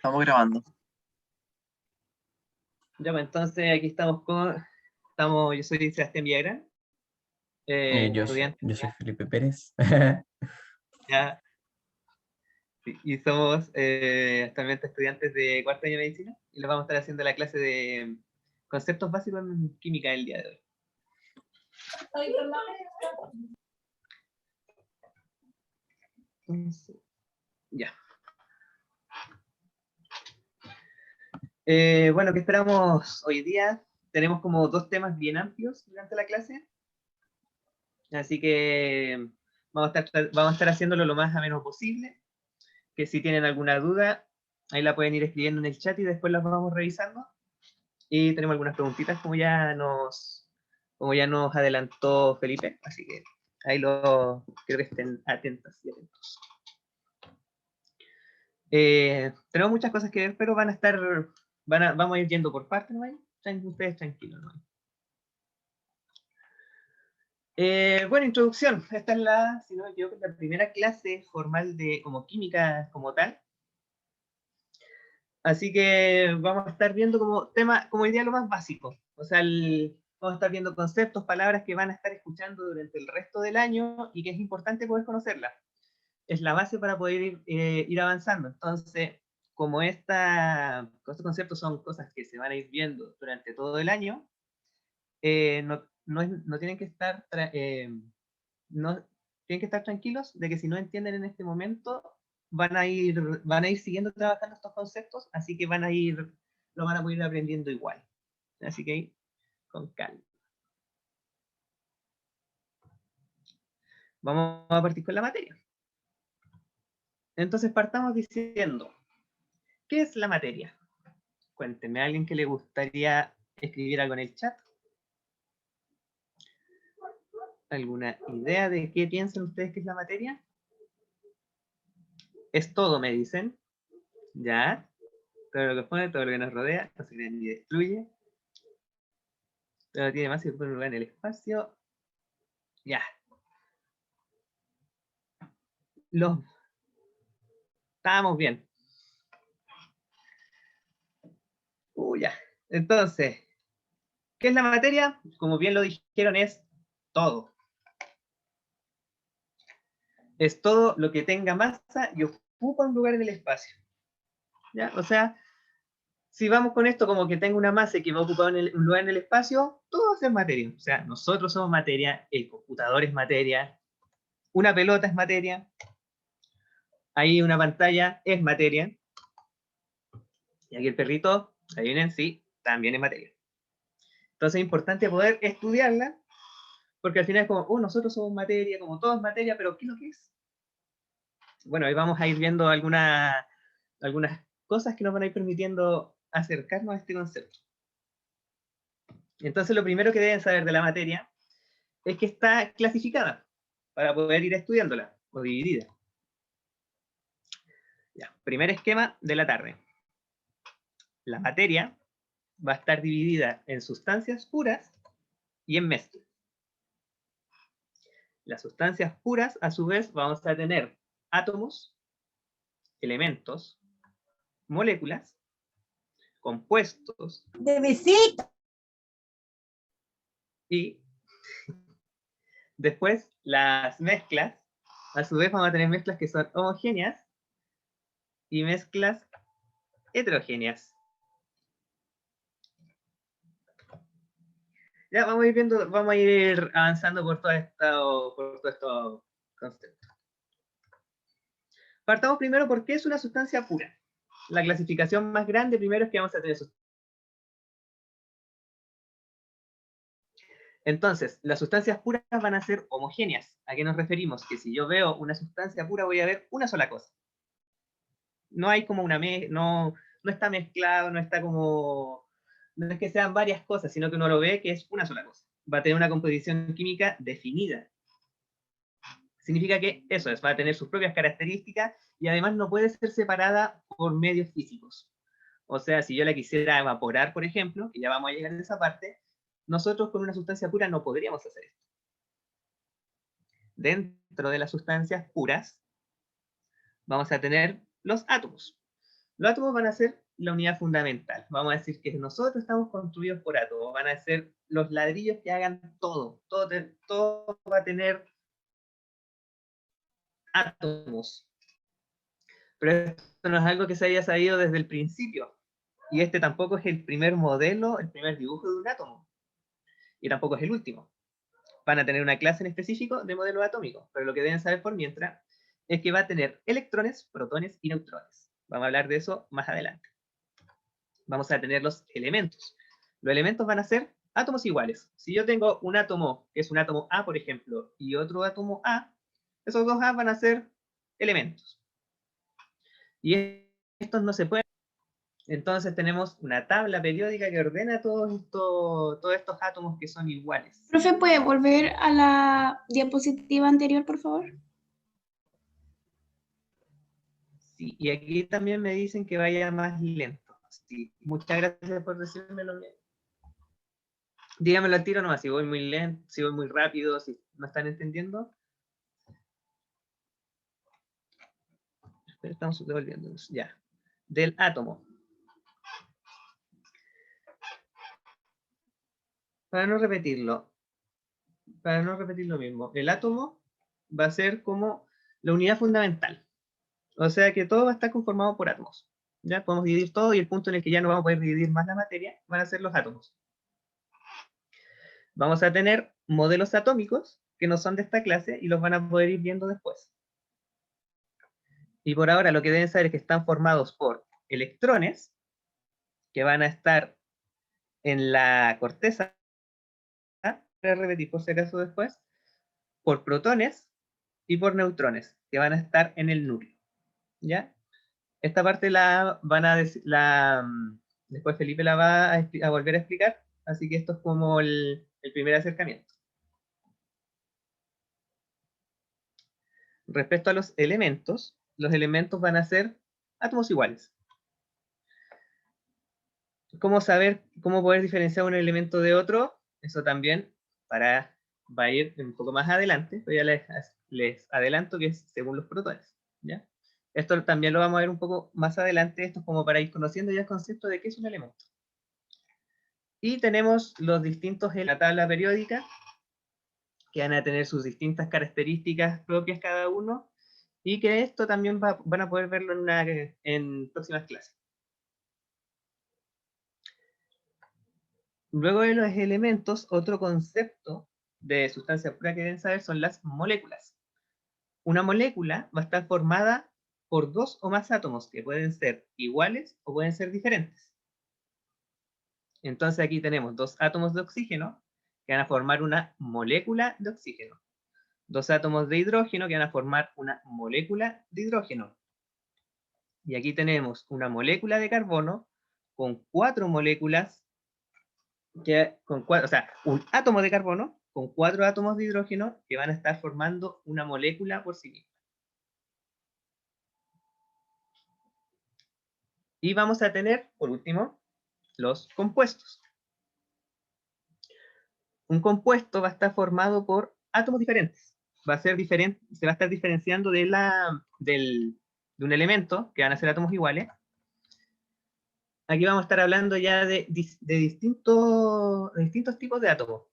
Estamos grabando. Ya, pues entonces aquí yo soy Sebastián Villagrán, Yo estudiante soy Felipe Pérez. ya, y somos actualmente estudiantes de cuarto año de medicina, y les vamos a estar haciendo la clase de conceptos básicos en química el día de hoy. Entonces, ya. Bueno, ¿qué esperamos hoy día? Tenemos como dos temas bien amplios durante la clase, así que vamos a estar haciéndolo lo más ameno posible. Que si tienen alguna duda, ahí la pueden ir escribiendo en el chat y después las vamos revisando. Y tenemos algunas preguntitas como ya nos adelantó Felipe, así que ahí quiero que estén atentas y atentos. Tenemos muchas cosas que ver, pero vamos a ir yendo por partes, ¿no? Ustedes tranquilos, ¿no? Bueno, introducción. Esta es si no me equivoco, la primera clase formal de como química como tal. Así que vamos a estar viendo como tema, como idea lo más básico. O sea, vamos a estar viendo conceptos, palabras que van a estar escuchando durante el resto del año y que es importante poder conocerlas. Es la base para poder ir avanzando. Entonces, como estos conceptos son cosas que se van a ir viendo durante todo el año, no tienen que estar no, tienen que estar tranquilos de que si no entienden en este momento, van a ir siguiendo trabajando estos conceptos, así que lo van a poder ir aprendiendo igual. Así que con calma. Vamos a partir con la materia. Entonces partamos diciendo, ¿qué es la materia? Cuéntenme, ¿a alguien que le gustaría escribir algo en el chat? ¿Alguna idea de qué piensan ustedes que es la materia? Es todo, me dicen. ¿Ya? Todo lo que pone, todo lo que nos rodea, no se crea ni destruye. Todo tiene más y ocupa un lugar en el espacio. Ya. Estábamos bien. Ya. Entonces, ¿qué es la materia? Como bien lo dijeron, es todo. Es todo lo que tenga masa y ocupa un lugar en el espacio. ¿Ya? O sea, si vamos con esto como que tenga una masa y que va a ocupar un lugar en el espacio, todo es materia. O sea, nosotros somos materia, el computador es materia, una pelota es materia, ahí una pantalla es materia, y aquí el perrito, adivinen, sí, también es materia. Entonces es importante poder estudiarla, porque al final es como, nosotros somos materia, como todo es materia, pero ¿qué es lo que es? Bueno, ahí vamos a ir viendo algunas cosas que nos van a ir permitiendo acercarnos a este concepto. Entonces lo primero que deben saber de la materia es que está clasificada para poder ir estudiándola, o dividida. Ya, primer esquema de la tarde. La materia va a estar dividida en sustancias puras y en mezclas. Las sustancias puras, a su vez, vamos a tener átomos, elementos, moléculas, compuestos. De visita. Y después las mezclas, a su vez vamos a tener mezclas que son homogéneas y mezclas heterogéneas. Ya vamos a ir viendo, vamos a ir avanzando por todo esto conceptos. Partamos primero por qué es una sustancia pura. La clasificación más grande primero es que vamos a tener sustancias. Entonces, las sustancias puras van a ser homogéneas. ¿A qué nos referimos? Que si yo veo una sustancia pura voy a ver una sola cosa. No hay como no está mezclado, no es que sean varias cosas, sino que uno lo ve que es una sola cosa. Va a tener una composición química definida. Significa que va a tener sus propias características y además no puede ser separada por medios físicos. O sea, si yo la quisiera evaporar, por ejemplo, que ya vamos a llegar a esa parte, nosotros con una sustancia pura no podríamos hacer esto. Dentro de las sustancias puras vamos a tener los átomos. Los átomos van a ser la unidad fundamental. Vamos a decir que nosotros estamos construidos por átomos. Van a ser los ladrillos que hagan todo. Todo va a tener átomos. Pero esto no es algo que se haya sabido desde el principio. Y este tampoco es el primer modelo, el primer dibujo de un átomo. Y tampoco es el último. Van a tener una clase en específico de modelos atómicos. Pero lo que deben saber por mientras es que va a tener electrones, protones y neutrones. Vamos a hablar de eso más adelante. Vamos a tener los elementos. Los elementos van a ser átomos iguales. Si yo tengo un átomo, que es un átomo A, por ejemplo, y otro átomo A, esos dos A van a ser elementos. Y estos no se pueden. Entonces tenemos una tabla periódica que ordena todos estos átomos que son iguales. Profe, ¿puede volver a la diapositiva anterior, por favor? Sí, y aquí también me dicen que vaya más lento. Sí, muchas gracias por decírmelo bien. Dígamelo al tiro nomás, si voy muy lento, si voy muy rápido, si no están entendiendo. Estamos devolviéndonos, ya. Del átomo. Para no repetir lo mismo, el átomo va a ser como la unidad fundamental. O sea que todo va a estar conformado por átomos. Ya podemos dividir todo y el punto en el que ya no vamos a poder dividir más la materia van a ser los átomos. Vamos a tener modelos atómicos que no son de esta clase y los van a poder ir viendo después. Y por ahora lo que deben saber es que están formados por electrones que van a estar en la corteza, para repetir por si acaso después, por protones y por neutrones que van a estar en el núcleo. ¿Ya? Esta parte la van a decir, después Felipe la va a volver a explicar, así que esto es como el primer acercamiento. Respecto a los elementos van a ser átomos iguales. ¿Cómo saber, cómo poder diferenciar un elemento de otro? Eso también va a ir un poco más adelante, pero ya les adelanto que es según los protones. ¿Ya? Esto también lo vamos a ver un poco más adelante, esto es como para ir conociendo ya el concepto de qué es un elemento. Y tenemos los distintos en la tabla periódica, que van a tener sus distintas características propias cada uno, y que esto también van a poder verlo en próximas clases. Luego de los elementos, otro concepto de sustancia pura que deben saber son las moléculas. Una molécula va a estar formada por dos o más átomos que pueden ser iguales o pueden ser diferentes. Entonces aquí tenemos dos átomos de oxígeno que van a formar una molécula de oxígeno. Dos átomos de hidrógeno que van a formar una molécula de hidrógeno. Y aquí tenemos una molécula de carbono con cuatro moléculas, o sea, un átomo de carbono con cuatro átomos de hidrógeno que van a estar formando una molécula por sí misma. Y vamos a tener, por último, los compuestos. Un compuesto va a estar formado por átomos diferentes. Va a ser diferente, se va a estar diferenciando de un elemento, que van a ser átomos iguales. Aquí vamos a estar hablando ya de distintos tipos de átomos.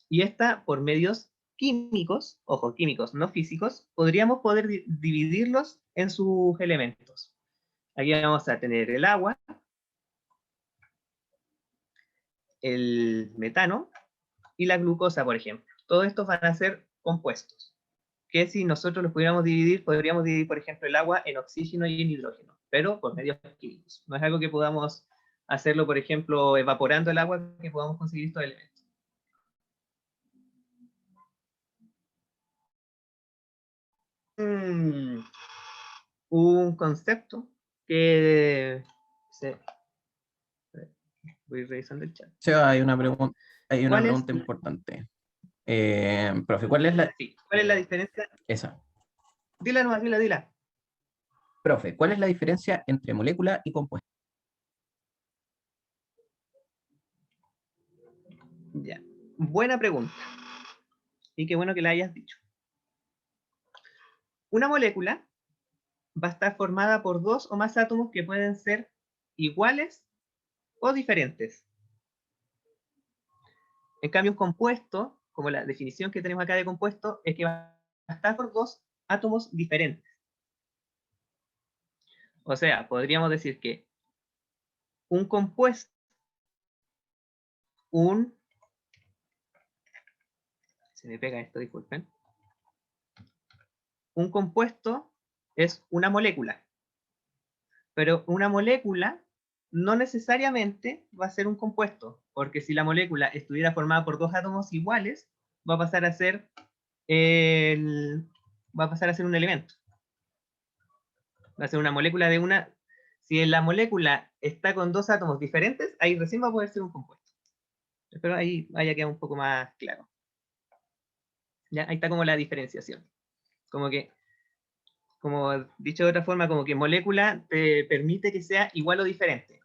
Y esta, por medios químicos, ojo, químicos, no físicos, podríamos poder dividirlos en sus elementos. Aquí vamos a tener el agua, el metano y la glucosa, por ejemplo. Todos estos van a ser compuestos, que si nosotros los pudiéramos dividir, podríamos dividir, por ejemplo, el agua en oxígeno y en hidrógeno, pero por medios químicos. No es algo que podamos hacerlo, por ejemplo, evaporando el agua, que podamos conseguir estos elementos. Un concepto que voy revisando el chat. Sí, hay una pregunta Es? importante. Profe, ¿cuál es la... Sí, ¿cuál es la diferencia? Esa. Dila nomás, dila. Profe, ¿cuál es la diferencia entre molécula y compuesto? Ya. Buena pregunta. Y qué bueno que la hayas dicho. Una molécula va a estar formada por 2 o más átomos que pueden ser iguales o diferentes. En cambio, un compuesto, como la definición que tenemos acá de compuesto, es que va a estar por 2 átomos diferentes. O sea, podríamos decir que un compuesto, se me pega esto, disculpen. Un compuesto es una molécula, pero una molécula no necesariamente va a ser un compuesto, porque si la molécula estuviera formada por 2 átomos iguales, va a pasar a ser un elemento. Va a ser una molécula de una. Si la molécula está con 2 átomos diferentes, ahí recién va a poder ser un compuesto. Espero ahí haya quedado un poco más claro. ¿Ya? Ahí está como la diferenciación. Como dicho de otra forma, como que molécula te permite que sea igual o diferente.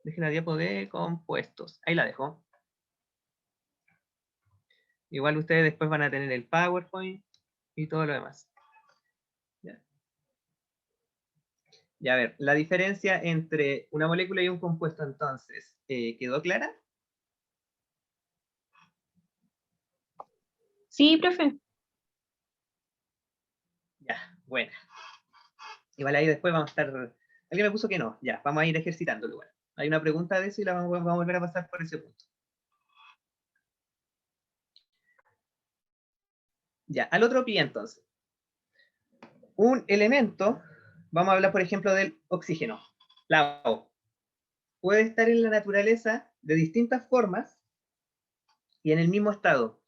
Dejen la diapo de compuestos. Ahí la dejo. Igual ustedes después van a tener el PowerPoint y todo lo demás. Ya, a ver, la diferencia entre una molécula y un compuesto, entonces, ¿quedó clara? Sí, profe. Ya, bueno. Igual ahí después vamos a estar. Alguien me puso que no. Ya, vamos a ir ejercitándolo igual. Hay una pregunta de eso y vamos a volver a pasar por ese punto. Ya, al otro pie entonces. Un elemento, vamos a hablar por ejemplo del oxígeno, la O. Puede estar en la naturaleza de distintas formas y en el mismo estado.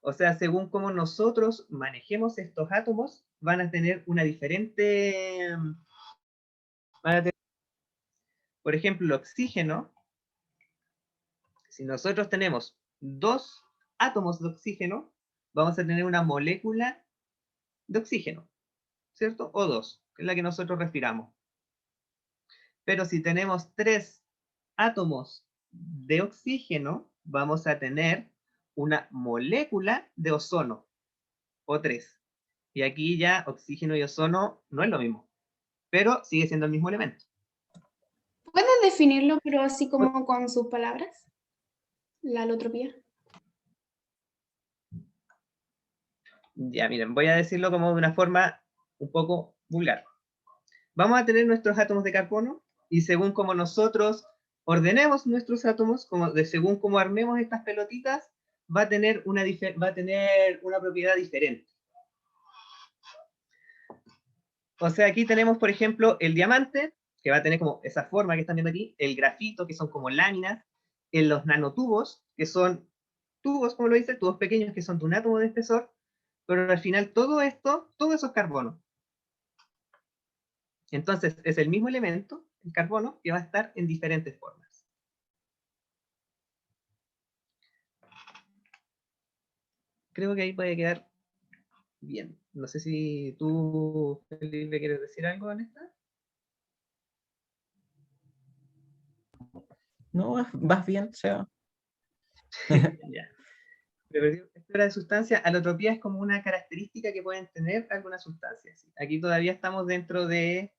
O sea, según cómo nosotros manejemos estos átomos, van a tener una diferente. Por ejemplo, el oxígeno, si nosotros tenemos 2 átomos de oxígeno, vamos a tener una molécula de oxígeno, ¿cierto? O2, que es la que nosotros respiramos. Pero si tenemos 3 átomos de oxígeno, vamos a tener una molécula de ozono, O3. Y aquí ya oxígeno y ozono no es lo mismo, pero sigue siendo el mismo elemento. ¿Puedes definirlo, pero así como con sus palabras? La alotropía. Ya, miren, voy a decirlo como de una forma un poco vulgar. Vamos a tener nuestros átomos de carbono y según como nosotros ordenemos nuestros átomos, según como armemos estas pelotitas, va a tener una propiedad diferente. O sea, aquí tenemos, por ejemplo, el diamante, que va a tener como esa forma que están viendo aquí, el grafito, que son como láminas, en los nanotubos, que son tubos, como lo dice, tubos pequeños que son de un átomo de espesor, pero al final todo esto, todo eso es carbono. Entonces, es el mismo elemento, el carbono, que va a estar en diferentes formas. Creo que ahí puede quedar bien. No sé si tú, Felipe, quieres decir algo en esta. No, vas bien, Seba. Ya. Estructura de sustancia, alotropía es como una característica que pueden tener algunas sustancias. Aquí todavía vamos dentro de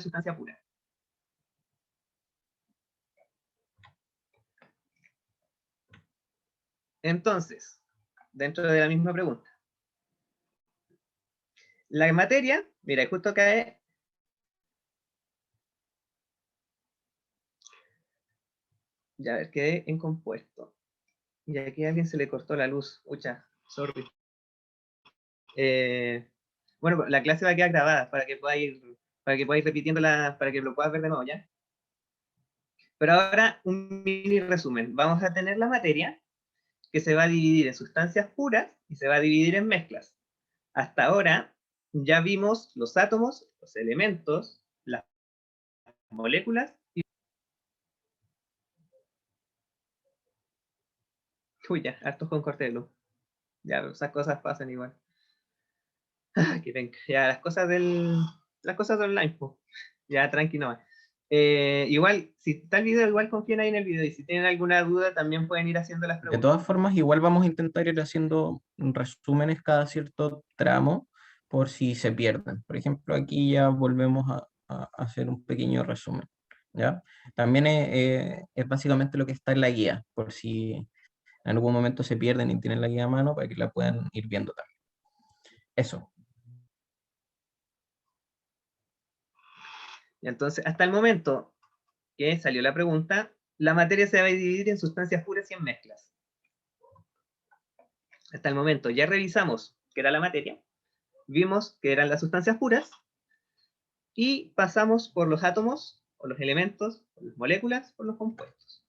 sustancia pura. Entonces, dentro de la misma pregunta. La materia, mira, justo cae. Ya, a ver, quedé en compuesto. Y aquí a alguien se le cortó la luz. Ucha, sorry. Bueno, la clase va a quedar grabada para que podáis ir repitiéndola, para que lo puedas ver de nuevo, ¿ya? Pero ahora un mini resumen. Vamos a tener la materia, que se va a dividir en sustancias puras y se va a dividir en mezclas. Hasta ahora ya vimos los átomos, los elementos, las moléculas y... Uy, ya, hartos con corte de luz. Ya, pero esas cosas pasan igual. Que venga. Ya, las cosas de online, pues. Ya, tranqui nomás. Igual, si está el video, igual confíen ahí en el video. Y si tienen alguna duda, también pueden ir haciendo las De preguntas. todas formas, igual vamos a intentar ir haciendo resúmenes cada cierto tramo, por si se pierden. Por ejemplo, aquí ya volvemos a hacer un pequeño resumen, ¿ya? También es básicamente lo que está en la guía, por si en algún momento se pierden y tienen la guía a mano para que la puedan ir viendo también. Eso. Y entonces, hasta el momento que salió la pregunta, la materia se va a dividir en sustancias puras y en mezclas. Hasta el momento ya revisamos qué era la materia, vimos que eran las sustancias puras y pasamos por los átomos, o los elementos, por las moléculas, por los compuestos.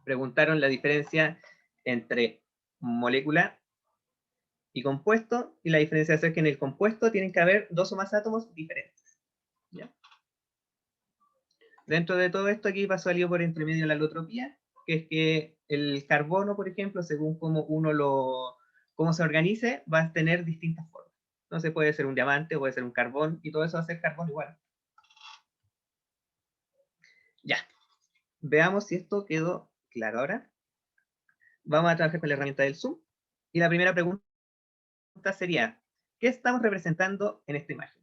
Preguntaron la diferencia entre molécula y compuesto, y la diferencia es que en el compuesto tienen que haber dos o más átomos diferentes. ¿Ya? Dentro de todo esto aquí pasó algo por entre medio la alotropía, que es que el carbono, por ejemplo, según cómo se organice, va a tener distintas formas. Entonces puede ser un diamante, puede ser un carbón, y todo eso va a ser carbón igual. Ya. Veamos si esto quedó claro ahora. Vamos a trabajar con la herramienta del zoom. Y la primera pregunta sería, ¿qué estamos representando en esta imagen?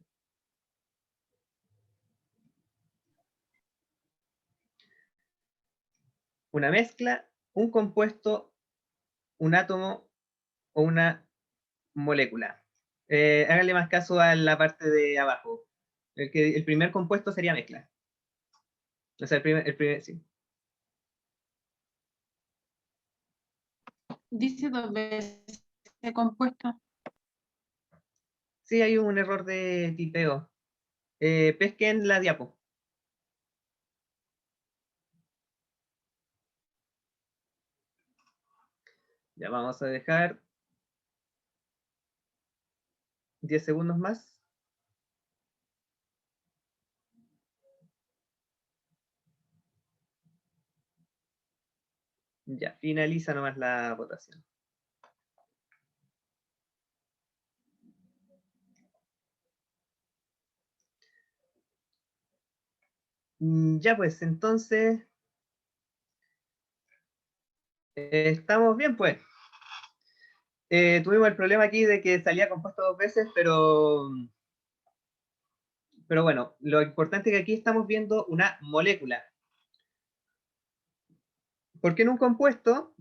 Una mezcla, un compuesto, un átomo o una molécula. Háganle más caso a la parte de abajo. El primer compuesto sería mezcla. O sea, sí. Dice 2 veces el compuesto. Sí, hay un error de tipeo. Pesquen la diapo. Ya vamos a dejar 10 segundos más. Ya, finaliza nomás la votación. Ya pues, entonces estamos bien pues. Tuvimos el problema aquí de que salía compuesto 2 veces, pero bueno, lo importante es que aquí estamos viendo una molécula. ¿Por qué en un compuesto?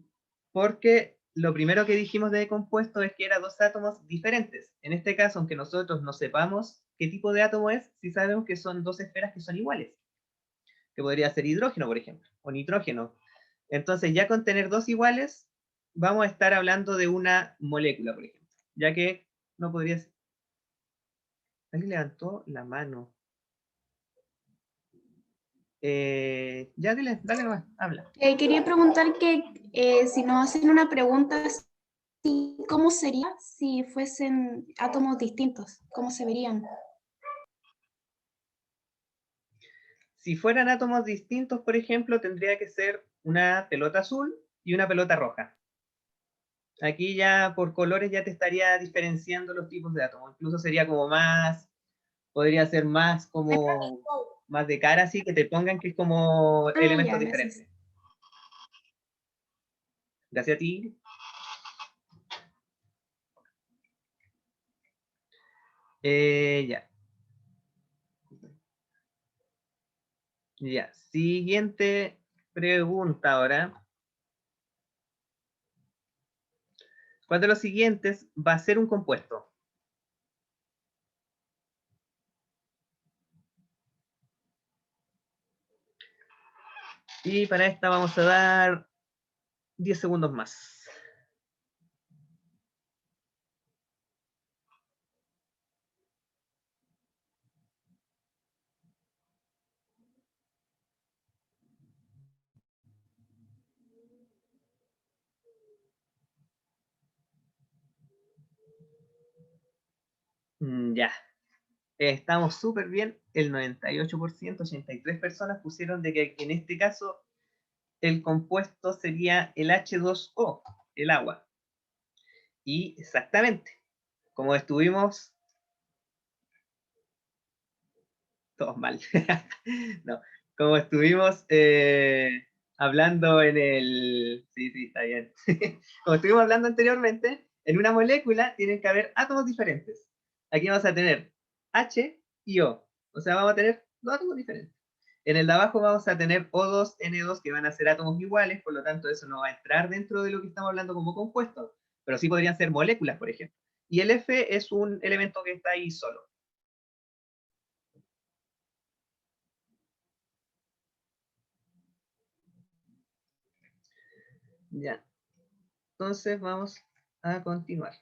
Porque lo primero que dijimos de compuesto es que eran dos átomos diferentes. En este caso, aunque nosotros no sepamos qué tipo de átomo es, sí sabemos que son dos esferas que son iguales. Que podría ser hidrógeno, por ejemplo, o nitrógeno. Entonces, ya con tener dos iguales, vamos a estar hablando de una molécula, por ejemplo. Ya que no podría ser. Alguien levantó la mano. Ya, dale nomás, habla. Quería preguntar que si nos hacen una pregunta, ¿cómo sería si fuesen átomos distintos? ¿Cómo se verían? Si fueran átomos distintos, por ejemplo, tendría que ser una pelota azul y una pelota roja. Aquí ya por colores ya te estaría diferenciando los tipos de átomos. Incluso sería como más, podría ser más como, más de cara así, que te pongan que es como elementos Ya, diferentes. gracias. Gracias a ti. Ya. Ya. Siguiente pregunta ahora. ¿Cuál de los siguientes va a ser un compuesto? Y para esta vamos a dar 10 segundos más. Ya. Estamos súper bien. El 98%, 83 personas pusieron de que en este caso el compuesto sería el H2O, el agua. Y exactamente, como estuvimos todos mal. No, como estuvimos hablando en el... Sí, está bien. Como estuvimos hablando anteriormente, En una molécula tienen que haber átomos diferentes. Aquí vamos a tener H y O. O sea, vamos a tener dos átomos diferentes. En el de abajo vamos a tener O2, N2, que van a ser átomos iguales, por lo tanto eso no va a entrar dentro de lo que estamos hablando como compuestos, pero sí podrían ser moléculas, por ejemplo. Y el F es un elemento que está ahí solo. Ya. Entonces vamos a continuar.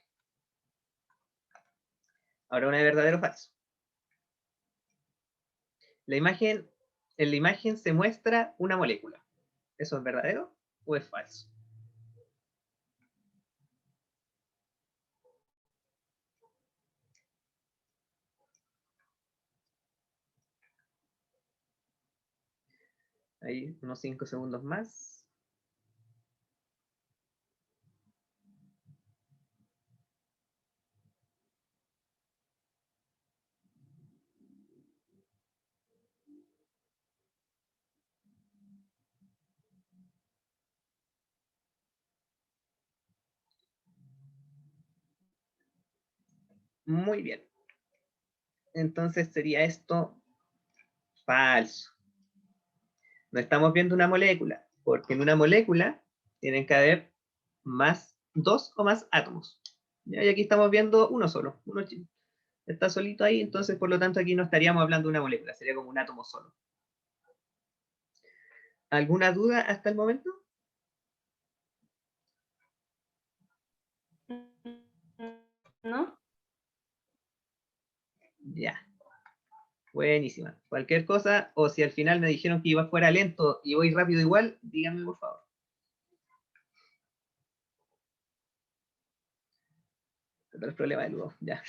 Ahora una de verdadero o falso. En la imagen se muestra una molécula. ¿Eso es verdadero o es falso? Ahí unos 5 segundos más. Muy bien. Entonces sería esto falso. No estamos viendo una molécula, porque en una molécula tienen que haber dos o más átomos. ¿Ya? Y aquí estamos viendo uno solo, está solito ahí, entonces por lo tanto aquí no estaríamos hablando de una molécula, sería como un átomo solo. ¿Alguna duda hasta el momento? ¿No? Ya. Buenísima. Cualquier cosa, o si al final me dijeron que iba fuera lento y voy rápido igual, díganme por favor. Otro el problema de nuevo, ya.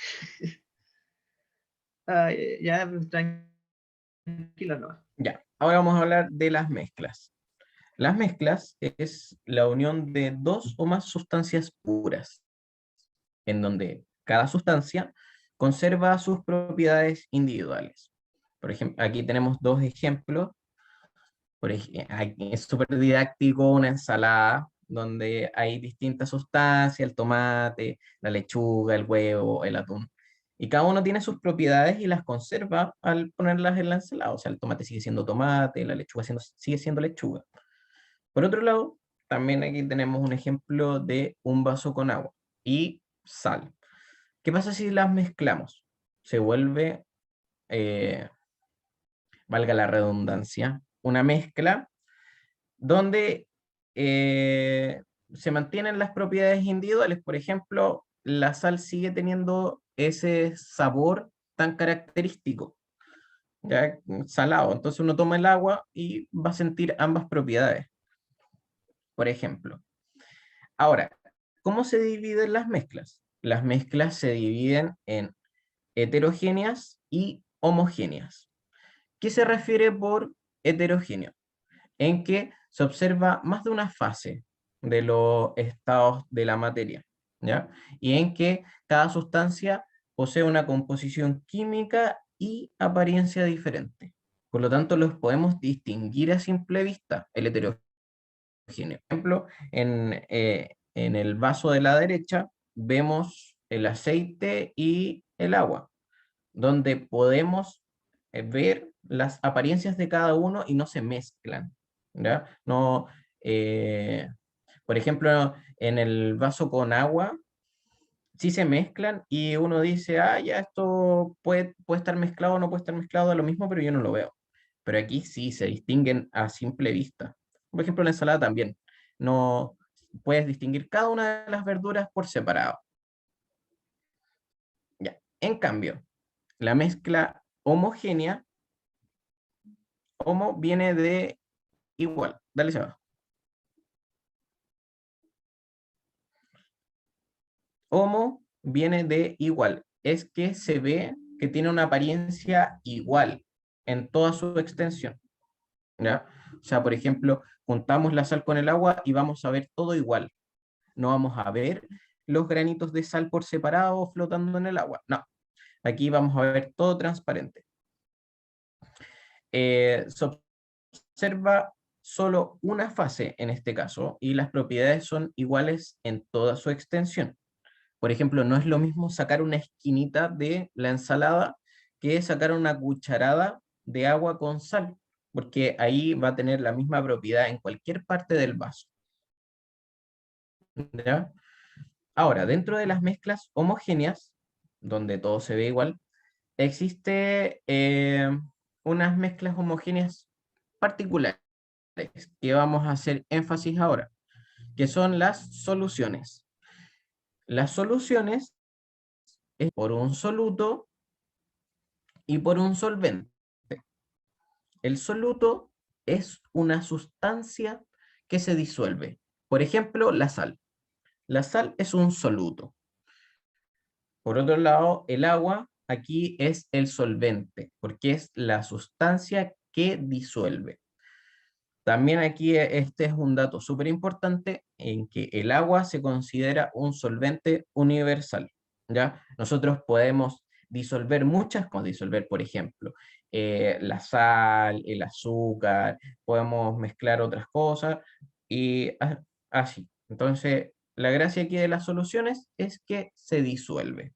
Ya, tranquilo no. Ya, ahora vamos a hablar de las mezclas. Las mezclas es la unión de dos o más sustancias puras, en donde cada sustancia conserva sus propiedades individuales. Por ejemplo, aquí tenemos dos ejemplos. Aquí es súper didáctico una ensalada donde hay distintas sustancias, el tomate, la lechuga, el huevo, el atún. Y cada uno tiene sus propiedades y las conserva al ponerlas en la ensalada. O sea, el tomate sigue siendo tomate, la lechuga sigue siendo lechuga. Por otro lado, también aquí tenemos un ejemplo de un vaso con agua y sal. ¿Qué pasa si las mezclamos? Se vuelve, valga la redundancia, una mezcla donde se mantienen las propiedades individuales. Por ejemplo, la sal sigue teniendo ese sabor tan característico, ya salado. Entonces uno toma el agua y va a sentir ambas propiedades, por ejemplo. Ahora, ¿cómo se dividen las mezclas? Las mezclas se dividen en heterogéneas y homogéneas. ¿Qué se refiere por heterogéneo? En que se observa más de una fase de los estados de la materia, ¿ya? Y en que cada sustancia posee una composición química y apariencia diferente. Por lo tanto, los podemos distinguir a simple vista, el heterogéneo. Por ejemplo, en el vaso de la derecha vemos el aceite y el agua, donde podemos ver las apariencias de cada uno y no se mezclan, ¿ya? No, por ejemplo, en el vaso con agua, sí se mezclan y uno dice, ah, ya esto puede estar mezclado o no puede estar mezclado, es lo mismo, pero yo no lo veo. Pero aquí sí se distinguen a simple vista. Por ejemplo, en la ensalada también. No puedes distinguir cada una de las verduras por separado. Ya. En cambio, la mezcla homogénea, homo viene de igual. Dale, Seba. Homo viene de igual. Es que se ve que tiene una apariencia igual en toda su extensión, ¿ya? O sea, por ejemplo, juntamos la sal con el agua y vamos a ver todo igual. No vamos a ver los granitos de sal por separado flotando en el agua. No, aquí vamos a ver todo transparente. Se observa solo una fase en este caso y las propiedades son iguales en toda su extensión. Por ejemplo, no es lo mismo sacar una esquinita de la ensalada que sacar una cucharada de agua con sal, porque ahí va a tener la misma propiedad en cualquier parte del vaso. ¿Ya? Ahora, dentro de las mezclas homogéneas, donde todo se ve igual, existe unas mezclas homogéneas particulares que vamos a hacer énfasis ahora, que son las soluciones. Las soluciones es por un soluto y por un solvente. El soluto es una sustancia que se disuelve. Por ejemplo, la sal. La sal es un soluto. Por otro lado, el agua aquí es el solvente, porque es la sustancia que disuelve. También aquí este es un dato súper importante en que el agua se considera un solvente universal, ¿ya? Nosotros podemos disolver muchas cosas, disolver, por ejemplo, la sal, el azúcar, podemos mezclar otras cosas y así. Entonces, la gracia aquí de las soluciones es que se disuelve.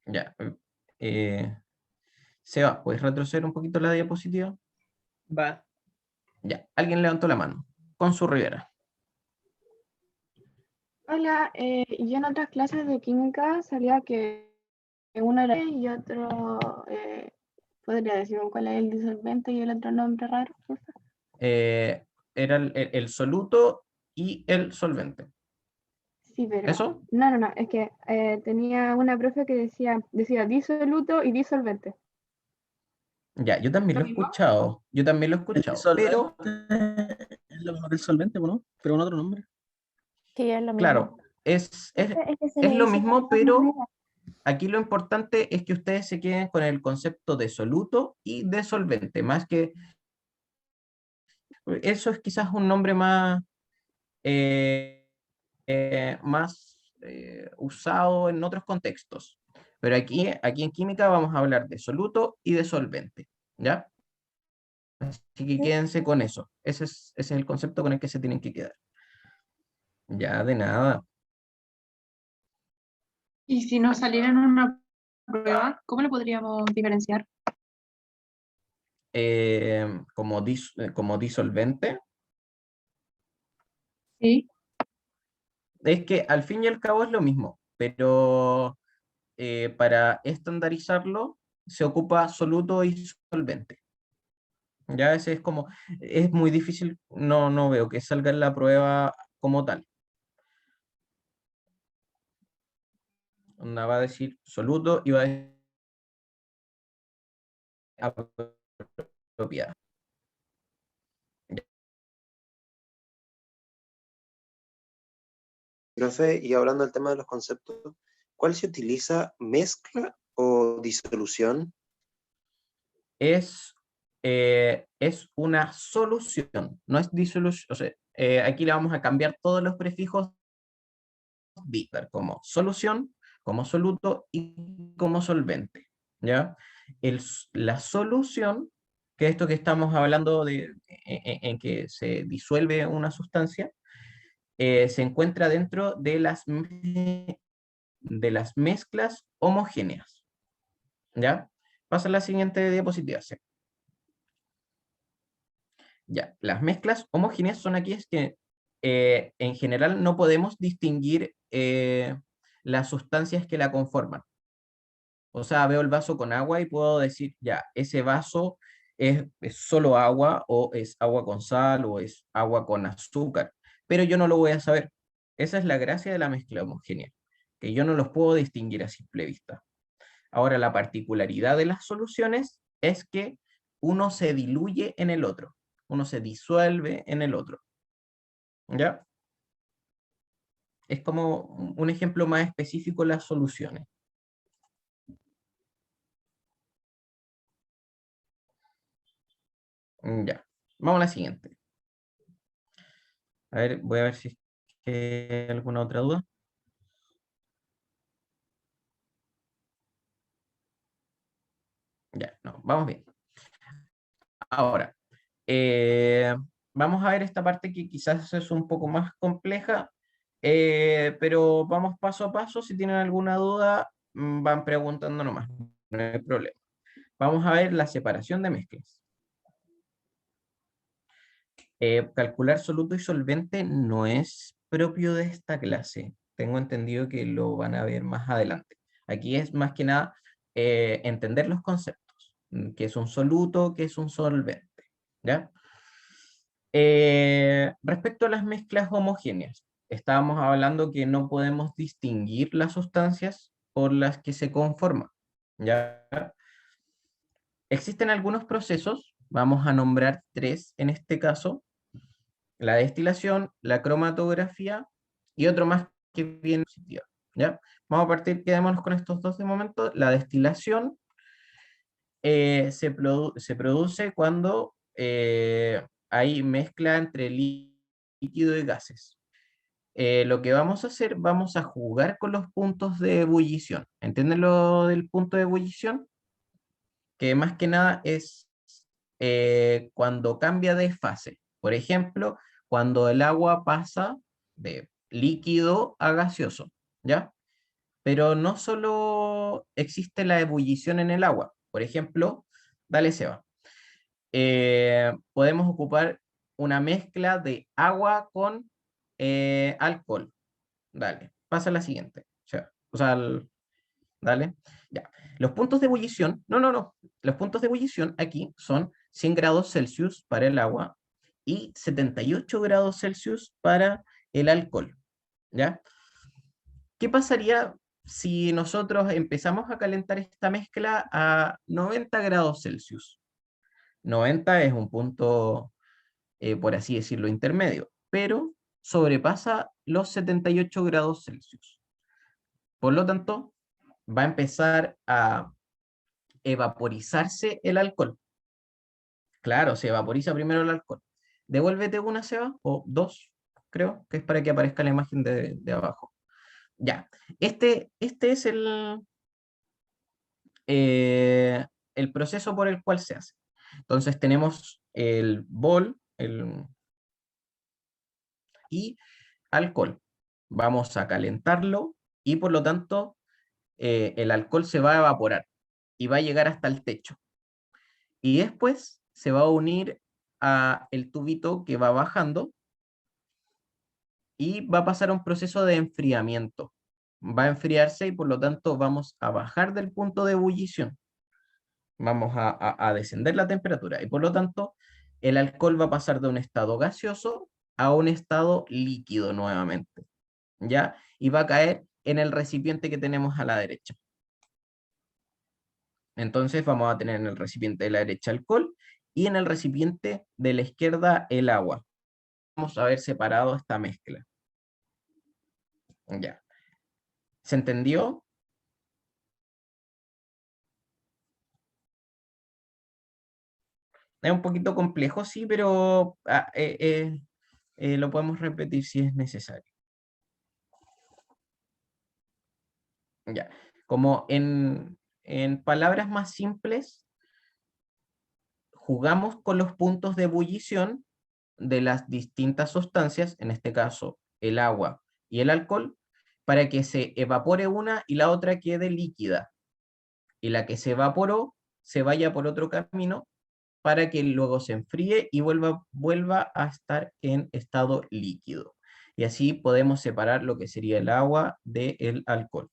Ya. Seba, ¿puedes retroceder un poquito la diapositiva? Va. Ya, alguien levantó la mano. Con su Rivera. Hola, yo en otras clases de química salía que uno era y otro, podría decirme cuál es el disolvente y el otro nombre raro, por favor? Era el soluto y el solvente. Sí, pero ¿Eso? no, es que tenía una profe que decía disoluto y disolvente. Ya, yo también ¿Lo lo he mismo? escuchado. Yo también lo he El escuchado. Pero, disolvente es lo mismo que el solvente, ¿o ¿no? Pero con otro nombre. Sí, es lo mismo. claro, Es que se es le lo dice de mismo, otra pero manera. aquí lo importante es que ustedes se queden con el concepto de soluto y de solvente. Más que eso es quizás un nombre más, usado en otros contextos. Pero aquí en química vamos a hablar de soluto y de solvente, ¿ya? Así que Sí. quédense con eso. Ese es el concepto con el que se tienen que quedar. Ya, de nada. Y si nos saliera en una prueba, ¿cómo lo podríamos diferenciar? Como disolvente, Sí. es que al fin y al cabo es lo mismo, pero para estandarizarlo se ocupa soluto y solvente. Ya ese es muy difícil, no veo que salga en la prueba como tal. Onda va a decir soluto y va a decir apropiada. Profe, y hablando del tema de los conceptos, ¿cuál se utiliza, mezcla o disolución? Es una solución, no es disolución. O sea, aquí le vamos a cambiar todos los prefijos bitter, como solución, como soluto y como solvente. ¿Ya? La solución, que es esto que estamos hablando en que se disuelve una sustancia, se encuentra dentro de las mezclas homogéneas. ¿Ya? Pasa a la siguiente diapositiva. ¿Sí? Ya, las mezclas homogéneas son aquellas que en general no podemos distinguir las sustancias que la conforman. O sea, veo el vaso con agua y puedo decir, ya, ese vaso es solo agua o es agua con sal o es agua con azúcar, pero yo no lo voy a saber. Esa es la gracia de la mezcla homogénea, que yo no los puedo distinguir a simple vista. Ahora, la particularidad de las soluciones es que uno se diluye en el otro, uno se disuelve en el otro. ¿Ya? Es como un ejemplo más específico las soluciones. Ya. Vamos a la siguiente. A ver, voy a ver si hay alguna otra duda. Ya, no, vamos bien. Ahora, eh, vamos a ver esta parte que quizás es un poco más compleja, pero vamos paso a paso. Si tienen alguna duda, van preguntando nomás, no hay problema. Vamos a ver la separación de mezclas. Calcular soluto y solvente no es propio de esta clase. Tengo entendido que lo van a ver más adelante. Aquí es más que nada entender los conceptos. ¿Qué es un soluto? ¿Qué es un solvente? ¿Ya? Respecto a las mezclas homogéneas, estábamos hablando que no podemos distinguir las sustancias por las que se conforman. ¿Ya? Existen algunos procesos, vamos a nombrar 3 en este caso: la destilación, la cromatografía y otro más que viene positiva. ¿Ya? Vamos a partir, quedémonos con estos 2 de momento. La destilación se produce cuando hay mezcla entre líquido y gases. Lo que vamos a hacer, vamos a jugar con los puntos de ebullición. ¿Entienden lo del punto de ebullición? Que más que nada es cuando cambia de fase. Por ejemplo, cuando el agua pasa de líquido a gaseoso, ¿ya? Pero no solo existe la ebullición en el agua. Por ejemplo, dale Seba, podemos ocupar una mezcla de agua con alcohol. Dale, pasa a la siguiente. Dale, ya. Los puntos de ebullición, no. Los puntos de ebullición aquí son 100 grados Celsius para el agua y 78 grados Celsius para el alcohol, ¿ya? ¿Qué pasaría si nosotros empezamos a calentar esta mezcla a 90 grados Celsius? 90 es un punto, por así decirlo, intermedio, pero sobrepasa los 78 grados Celsius. Por lo tanto, va a empezar a evaporizarse el alcohol. Claro, se evaporiza primero el alcohol. Devuélvete una, Seba, o 2, creo, que es para que aparezca la imagen de abajo. Ya, este es el proceso por el cual se hace. Entonces tenemos el bol y alcohol. Vamos a calentarlo y por lo tanto el alcohol se va a evaporar y va a llegar hasta el techo. Y después se va a unir a el tubito que va bajando y va a pasar a un proceso de enfriamiento. Va a enfriarse y por lo tanto vamos a bajar del punto de ebullición. Vamos a descender la temperatura y por lo tanto el alcohol va a pasar de un estado gaseoso a un estado líquido nuevamente, ¿ya? Y va a caer en el recipiente que tenemos a la derecha. Entonces vamos a tener en el recipiente de la derecha alcohol y en el recipiente de la izquierda el agua. Vamos a ver separado esta mezcla. Ya. ¿Se entendió? Es un poquito complejo, sí, pero lo podemos repetir si es necesario. Ya. Como en palabras más simples, jugamos con los puntos de ebullición de las distintas sustancias, en este caso el agua y el alcohol, para que se evapore una y la otra quede líquida. Y la que se evaporó se vaya por otro camino para que luego se enfríe y vuelva a estar en estado líquido. Y así podemos separar lo que sería el agua del alcohol.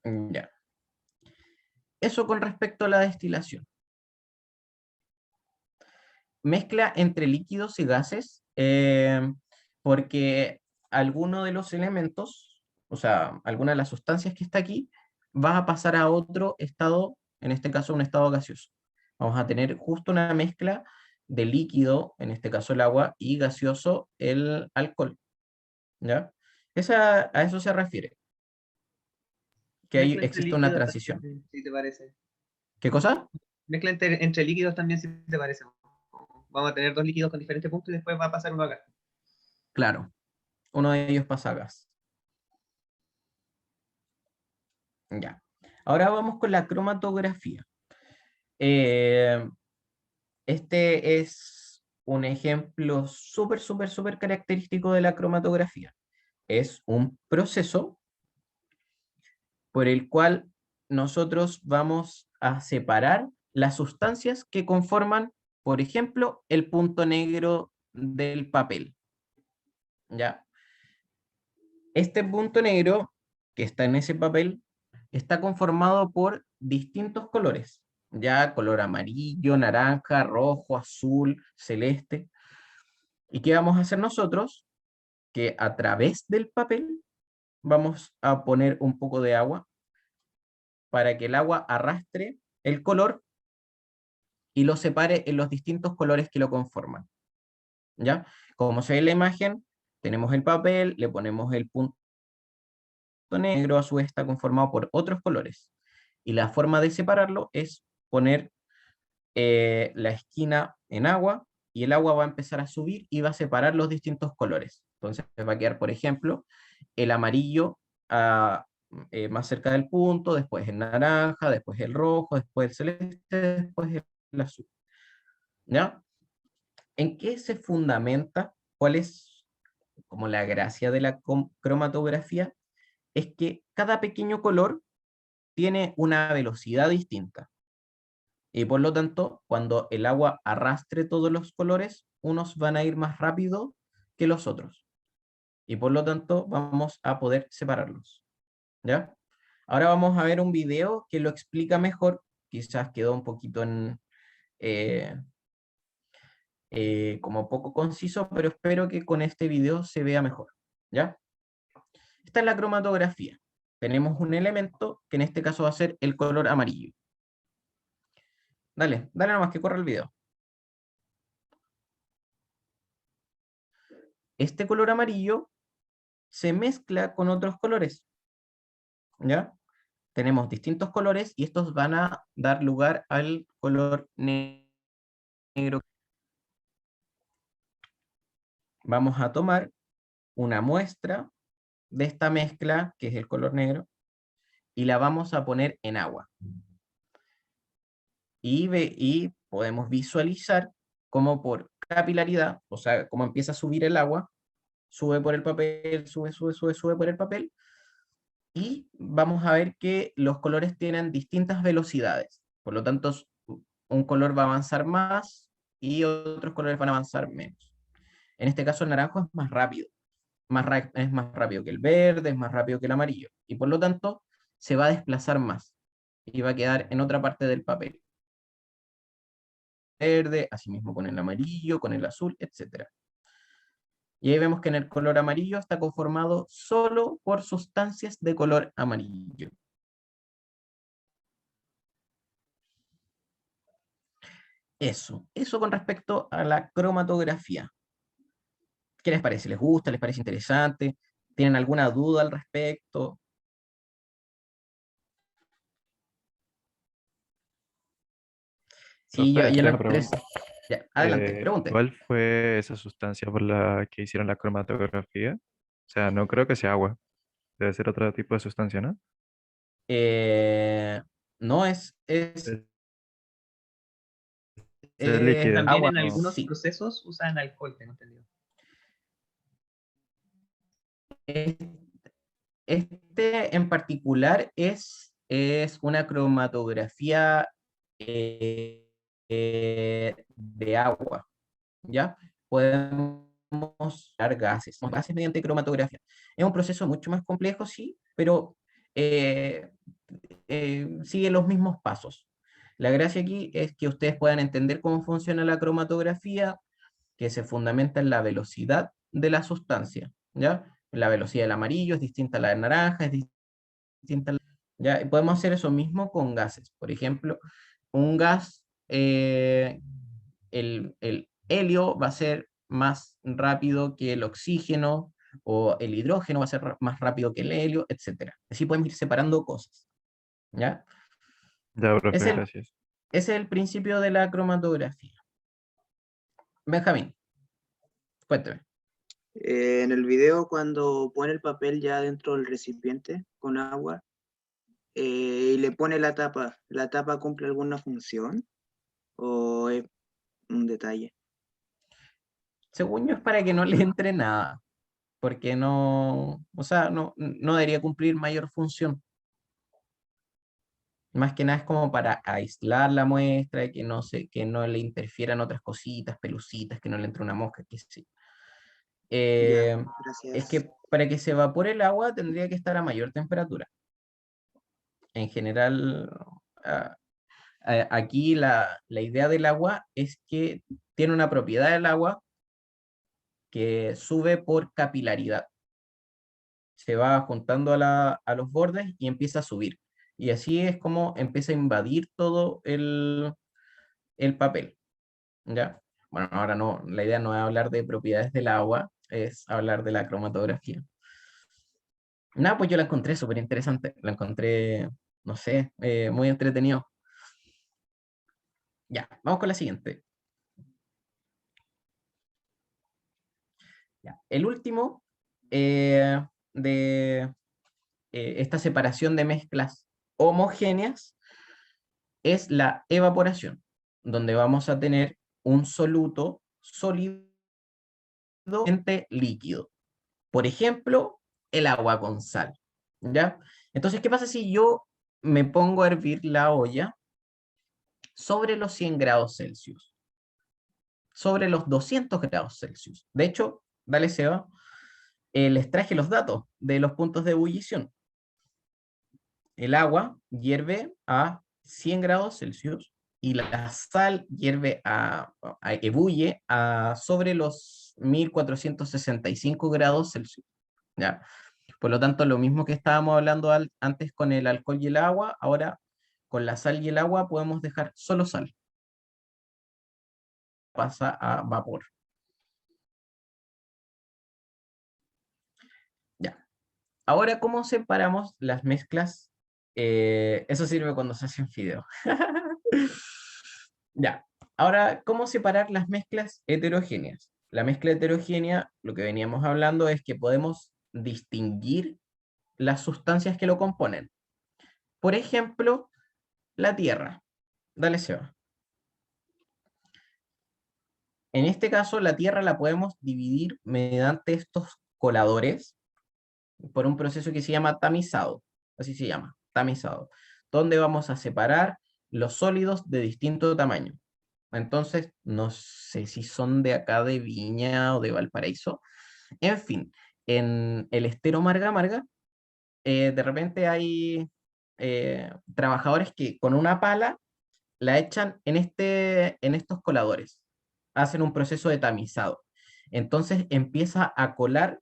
Ya. Eso con respecto a la destilación. Mezcla entre líquidos y gases, porque alguno de los elementos, o sea, alguna de las sustancias que está aquí, va a pasar a otro estado, en este caso un estado gaseoso. Vamos a tener justo una mezcla de líquido, en este caso el agua, y gaseoso el alcohol. ¿Ya? A eso se refiere, que ahí Mezcla entre existe una líquidos transición. también, si te parece. ¿Qué cosa? Mezcla entre líquidos también, si te parece. Vamos a tener 2 líquidos con diferentes puntos y después va a pasar uno acá. Claro, uno de ellos pasa a gas. Ya. Ahora vamos con la cromatografía. Este es un ejemplo súper característico de la cromatografía. Es un proceso por el cual nosotros vamos a separar las sustancias que conforman, por ejemplo, el punto negro del papel. ¿Ya? Este punto negro que está en ese papel está conformado por distintos colores, ya color amarillo, naranja, rojo, azul, celeste. ¿Y qué vamos a hacer nosotros? Que a través del papel vamos a poner un poco de agua para que el agua arrastre el color y lo separe en los distintos colores que lo conforman. ¿Ya? Como se ve en la imagen, tenemos el papel, le ponemos el punto negro, a su vez está conformado por otros colores. Y la forma de separarlo es poner la esquina en agua y el agua va a empezar a subir y va a separar los distintos colores. Entonces va a quedar, por ejemplo, el amarillo más cerca del punto, después el naranja, después el rojo, después el celeste, después el azul. ¿Ya? ¿En qué se fundamenta? ¿Cuál es como la gracia de la cromatografía? Es que cada pequeño color tiene una velocidad distinta. Y por lo tanto, cuando el agua arrastre todos los colores, unos van a ir más rápido que los otros. Y por lo tanto, vamos a poder separarlos. ¿Ya? Ahora vamos a ver un video que lo explica mejor. Quizás quedó un poquito como poco conciso, pero espero que con este video se vea mejor. ¿Ya? Esta es la cromatografía. Tenemos un elemento que en este caso va a ser el color amarillo. Dale nomás que corra el video. Este color amarillo se mezcla con otros colores, ¿ya? Tenemos distintos colores y estos van a dar lugar al color negro. Vamos a tomar una muestra de esta mezcla, que es el color negro, y la vamos a poner en agua. Y podemos visualizar cómo por capilaridad, o sea, cómo empieza a subir el agua, sube por el papel, sube por el papel, y vamos a ver que los colores tienen distintas velocidades. Por lo tanto, un color va a avanzar más y otros colores van a avanzar menos. En este caso, el naranjo es más rápido. Es más rápido que el verde, es más rápido que el amarillo. Y por lo tanto, se va a desplazar más y va a quedar en otra parte del papel. Verde, asimismo con el amarillo, con el azul, etc. Y ahí vemos que en el color amarillo está conformado solo por sustancias de color amarillo. Eso con respecto a la cromatografía. ¿Qué les parece? ¿Les gusta? ¿Les parece interesante? ¿Tienen alguna duda al respecto? Sí, Profe, yo tengo no una pregunta. Ya, adelante, pregunte. ¿Cuál fue esa sustancia por la que hicieron la cromatografía? O sea, no creo que sea agua. Debe ser otro tipo de sustancia, ¿no? Eh, no Es, es líquida. También agua, en algunos sí. procesos usan alcohol, tengo entendido. Es- Este en particular es una cromatografía de agua, ¿ya? Podemos dar gases mediante cromatografía. Es un proceso mucho más complejo, sí, pero eh, sigue los mismos pasos. La gracia aquí es que ustedes puedan entender cómo funciona la cromatografía, que se fundamenta en la velocidad de la sustancia, ¿ya? La velocidad del amarillo es distinta a la del naranja, es distinta a ¿ya? Y podemos hacer eso mismo con gases. Por ejemplo, un gas, el helio va a ser más rápido que el oxígeno, o el hidrógeno va a ser más rápido que el helio, etc. Así podemos ir separando cosas, ¿ya? Ya, Es profe, el, gracias. ese es el principio de la cromatografía. Benjamín, cuéntame. En el video, cuando pone el papel ya dentro del recipiente con agua, y le pone ¿la tapa cumple alguna función o es un detalle? Según yo es para que no le entre nada, porque no, o sea, no debería cumplir mayor función. Más que nada es como para aislar la muestra y que no le interfieran otras cositas, pelucitas, que no le entre una mosca, que sí. Ya, Es gracias. que para que se evapore el agua tendría que estar a mayor temperatura. En general, ah, aquí la idea del agua es que tiene una propiedad del agua que sube por capilaridad. Se va juntando a los bordes y empieza a subir. Y así es como empieza a invadir todo el papel. ¿Ya? Bueno, ahora no, la idea no es hablar de propiedades del agua, es hablar de la cromatografía. Nada, pues yo la encontré súper interesante, la encontré, no sé, muy entretenido. Ya, vamos con la siguiente. Ya, el último de esta separación de mezclas homogéneas es la evaporación, donde vamos a tener un soluto sólido líquido. Por ejemplo, el agua con sal. ¿Ya? Entonces, ¿qué pasa si yo me pongo a hervir la olla sobre los 100 grados Celsius? Sobre los 200 grados Celsius. De hecho, dale Seba, les traje los datos de los puntos de ebullición. El agua hierve a 100 grados Celsius y la sal hierve ebulle a sobre los 1465 grados Celsius. ¿Ya? Por lo tanto, lo mismo que estábamos hablando antes con el alcohol y el agua, ahora con la sal y el agua podemos dejar solo sal. Pasa a vapor. Ya. Ahora, ¿cómo separamos las mezclas? Eso sirve cuando se hacen fideos. Ya. Ahora, ¿cómo separar las mezclas heterogéneas? La mezcla heterogénea, lo que veníamos hablando es que podemos distinguir las sustancias que lo componen. Por ejemplo, la tierra. Dale, Seba. En este caso, la tierra la podemos dividir mediante estos coladores por un proceso que se llama tamizado. Así se llama, tamizado. Donde vamos a separar los sólidos de distinto tamaño. Entonces, no sé si son de acá de Viña o de Valparaíso. En fin, en el estero Marga Marga, de repente hay trabajadores que con una pala la echan en estos coladores. Hacen un proceso de tamizado. Entonces empieza a colar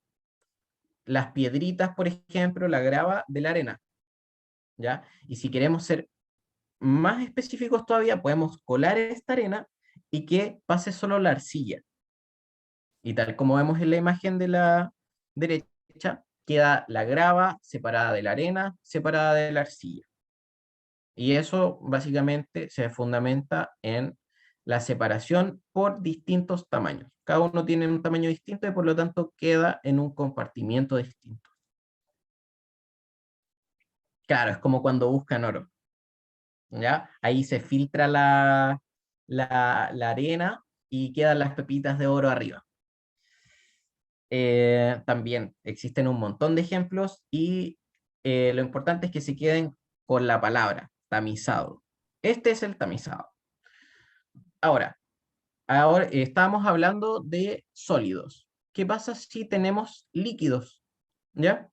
las piedritas, por ejemplo, la grava de la arena. ¿Ya? Y si queremos ser más específicos todavía, podemos colar esta arena y que pase solo la arcilla. Y tal como vemos en la imagen de la derecha, queda la grava separada de la arena, separada de la arcilla. Y eso básicamente se fundamenta en la separación por distintos tamaños. Cada uno tiene un tamaño distinto y por lo tanto queda en un compartimiento distinto. Claro, es como cuando buscan oro. ¿Ya? Ahí se filtra la arena y quedan las pepitas de oro arriba. También existen un montón de ejemplos y lo importante es que se queden con la palabra tamizado. Este es el tamizado. Ahora estamos hablando de sólidos. ¿Qué pasa si tenemos líquidos? ¿Ya?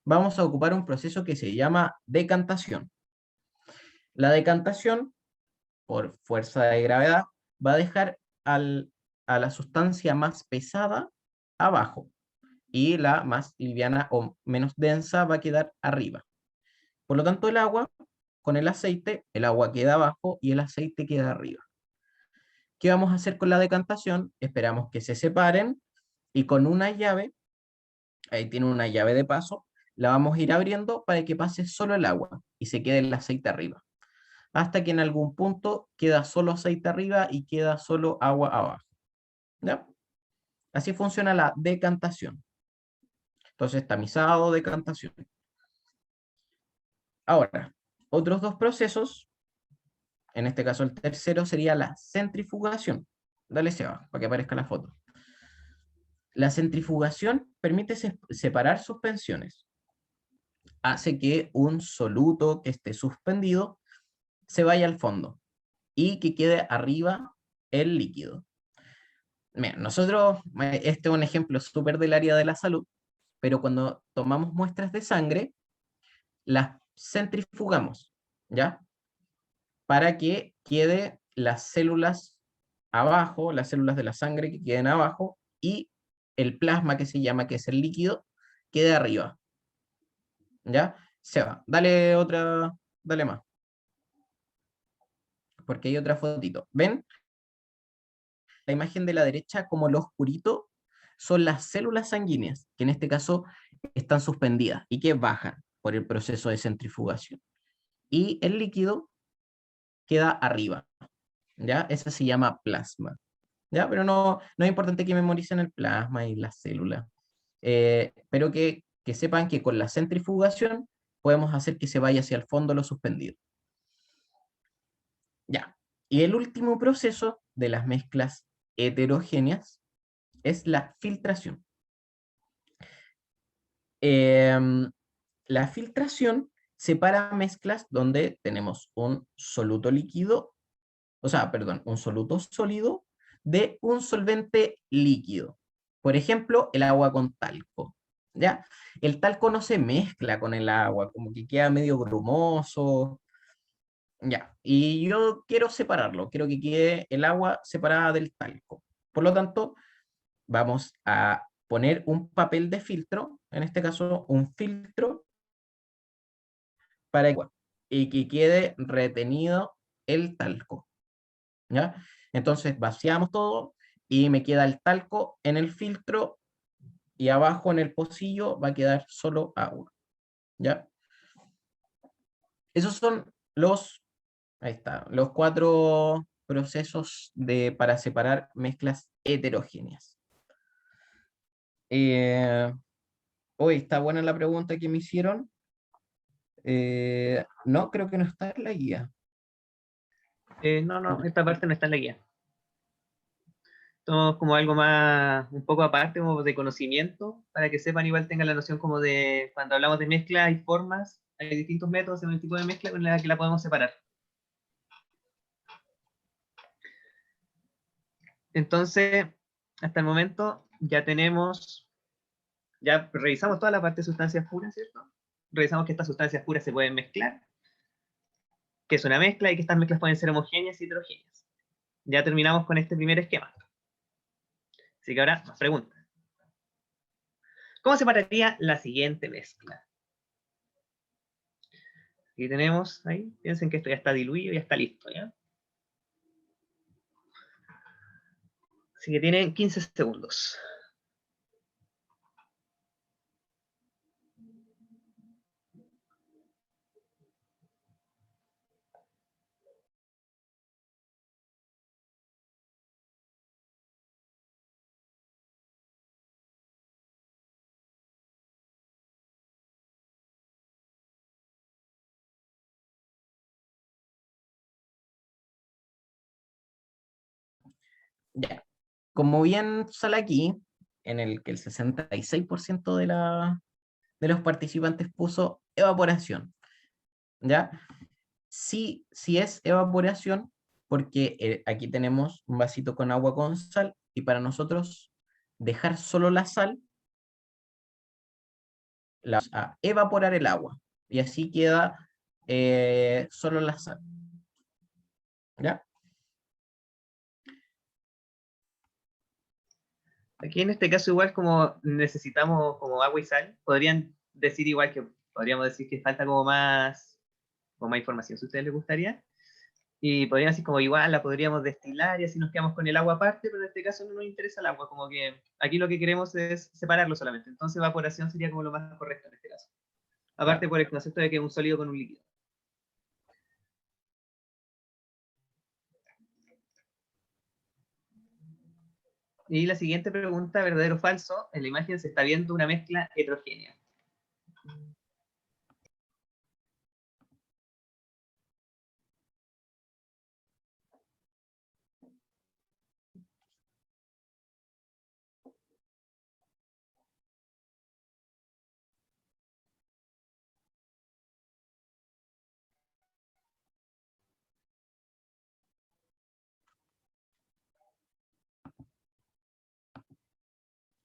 Vamos a ocupar un proceso que se llama decantación. La decantación, por fuerza de gravedad, va a dejar a la sustancia más pesada abajo y la más liviana o menos densa va a quedar arriba. Por lo tanto, el agua con el aceite queda abajo y el aceite queda arriba. ¿Qué vamos a hacer con la decantación? Esperamos que se separen y con una llave, ahí tiene una llave de paso, la vamos a ir abriendo para que pase solo el agua y se quede el aceite arriba. Hasta que en algún punto queda solo aceite arriba y queda solo agua abajo. ¿Ya? Así funciona la decantación. Entonces, tamizado, decantación. Ahora, otros dos procesos, en este caso el tercero sería la centrifugación. Dale, Seba, para que aparezca la foto. La centrifugación permite separar suspensiones. Hace que un soluto que esté suspendido se vaya al fondo y que quede arriba el líquido. Mira, nosotros, este es un ejemplo súper del área de la salud, pero cuando tomamos muestras de sangre, las centrifugamos, ¿ya? Para que quede las células abajo, las células de la sangre que queden abajo, y el plasma que se llama, que es el líquido, quede arriba. ¿Ya? Seba, dale más. Porque hay otra fotito. ¿Ven? La imagen de la derecha, como lo oscurito, son las células sanguíneas, que en este caso están suspendidas y que bajan por el proceso de centrifugación. Y el líquido queda arriba, ¿ya? Ese se llama plasma, ¿ya? Pero no es importante que memoricen el plasma y las células, pero que sepan que con la centrifugación podemos hacer que se vaya hacia el fondo lo suspendido. Ya. Y el último proceso de las mezclas heterogéneas es la filtración. La filtración separa mezclas donde tenemos un soluto líquido, un soluto sólido de un solvente líquido. Por ejemplo, el agua con talco, ¿ya? El talco no se mezcla con el agua, como que queda medio grumoso, ya. Y yo quiero separarlo, quiero que quede el agua separada del talco. Por lo tanto, vamos a poner un papel de filtro, en este caso un filtro, para y que quede retenido el talco, ¿ya? Entonces vaciamos todo y me queda el talco en el filtro y abajo en el pocillo va a quedar solo agua, ¿ya? Esos son ahí está, los 4 procesos para separar mezclas heterogéneas. Hoy está buena la pregunta que me hicieron. No, creo que no está en la guía. No, esta parte no está en la guía. Esto es como algo más, un poco aparte, como de conocimiento, para que sepan, igual tengan la noción como de, cuando hablamos de mezcla, hay formas, hay distintos métodos en el tipo de mezcla con la que la podemos separar. Entonces, hasta el momento ya revisamos toda la parte de sustancias puras, ¿cierto? Revisamos que estas sustancias puras se pueden mezclar, que es una mezcla y que estas mezclas pueden ser homogéneas y heterogéneas. Ya terminamos con este primer esquema. Así que ahora, más preguntas. ¿Cómo separaría la siguiente mezcla? Aquí tenemos, ahí, piensen que esto ya está diluido, ya está listo, ¿ya? Así que tienen 15 segundos. Ya. Como bien sale aquí, en el que el 66% de los participantes puso evaporación, ¿ya? Sí es evaporación, porque aquí tenemos un vasito con agua con sal, y para nosotros dejar solo la sal, vamos a evaporar el agua, y así queda solo la sal, ¿ya? Aquí en este caso igual como necesitamos como agua y sal, podríamos decir que falta como más información si a ustedes les gustaría. Y podríamos decir como igual la podríamos destilar y así nos quedamos con el agua aparte, pero en este caso no nos interesa el agua, como que aquí lo que queremos es separarlo solamente. Entonces evaporación sería como lo más correcto en este caso. Aparte por el concepto de que es un sólido con un líquido. Y la siguiente pregunta, verdadero o falso, en la imagen se está viendo una mezcla heterogénea.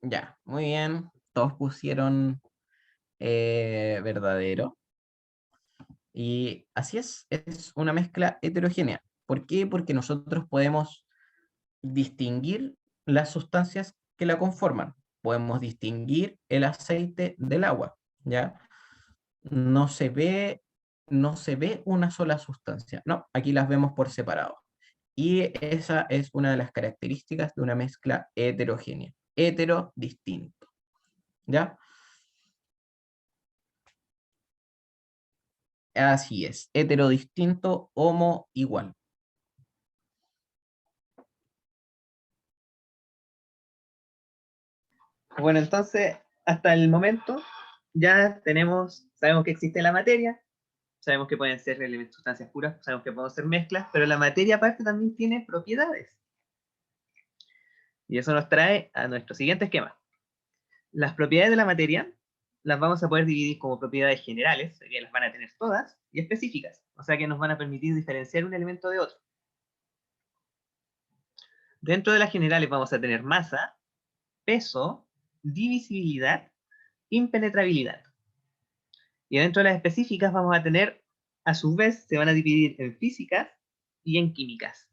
Ya, muy bien. Todos pusieron verdadero. Y así es una mezcla heterogénea. ¿Por qué? Porque nosotros podemos distinguir las sustancias que la conforman. Podemos distinguir el aceite del agua, ¿ya? No se ve, no se ve una sola sustancia. No, aquí las vemos por separado. Y esa es una de las características de una mezcla heterogénea. Hetero distinto, ¿ya? Así es. Hetero distinto, homo igual. Bueno, entonces, hasta el momento ya sabemos que existe la materia, sabemos que pueden ser elementos, sustancias puras, sabemos que pueden ser mezclas, pero la materia aparte también tiene propiedades. Y eso nos trae a nuestro siguiente esquema. Las propiedades de la materia las vamos a poder dividir como propiedades generales, que las van a tener todas, y específicas, o sea que nos van a permitir diferenciar un elemento de otro. Dentro de las generales vamos a tener masa, peso, divisibilidad, impenetrabilidad. Y dentro de las específicas vamos a tener, a su vez, se van a dividir en físicas y en químicas.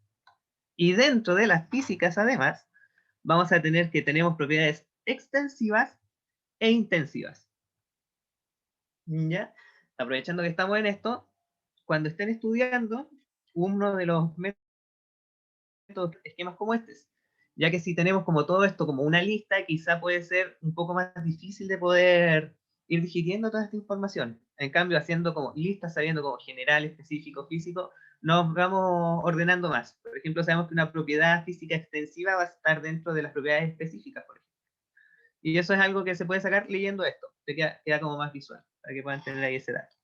Y dentro de las físicas, además, vamos a tener que tenemos propiedades extensivas e intensivas. ¿Ya? Aprovechando que estamos en esto, cuando estén estudiando, uno de los métodos, esquemas como este, ya que si tenemos como todo esto como una lista, quizá puede ser un poco más difícil de poder ir digiriendo toda esta información. En cambio, haciendo como listas, sabiendo como general, específico, físico, nos vamos ordenando más. Por ejemplo, sabemos que una propiedad física extensiva va a estar dentro de las propiedades específicas, por ejemplo. Y eso es algo que se puede sacar leyendo esto. Te queda como más visual, para que puedan tener ahí ese dato.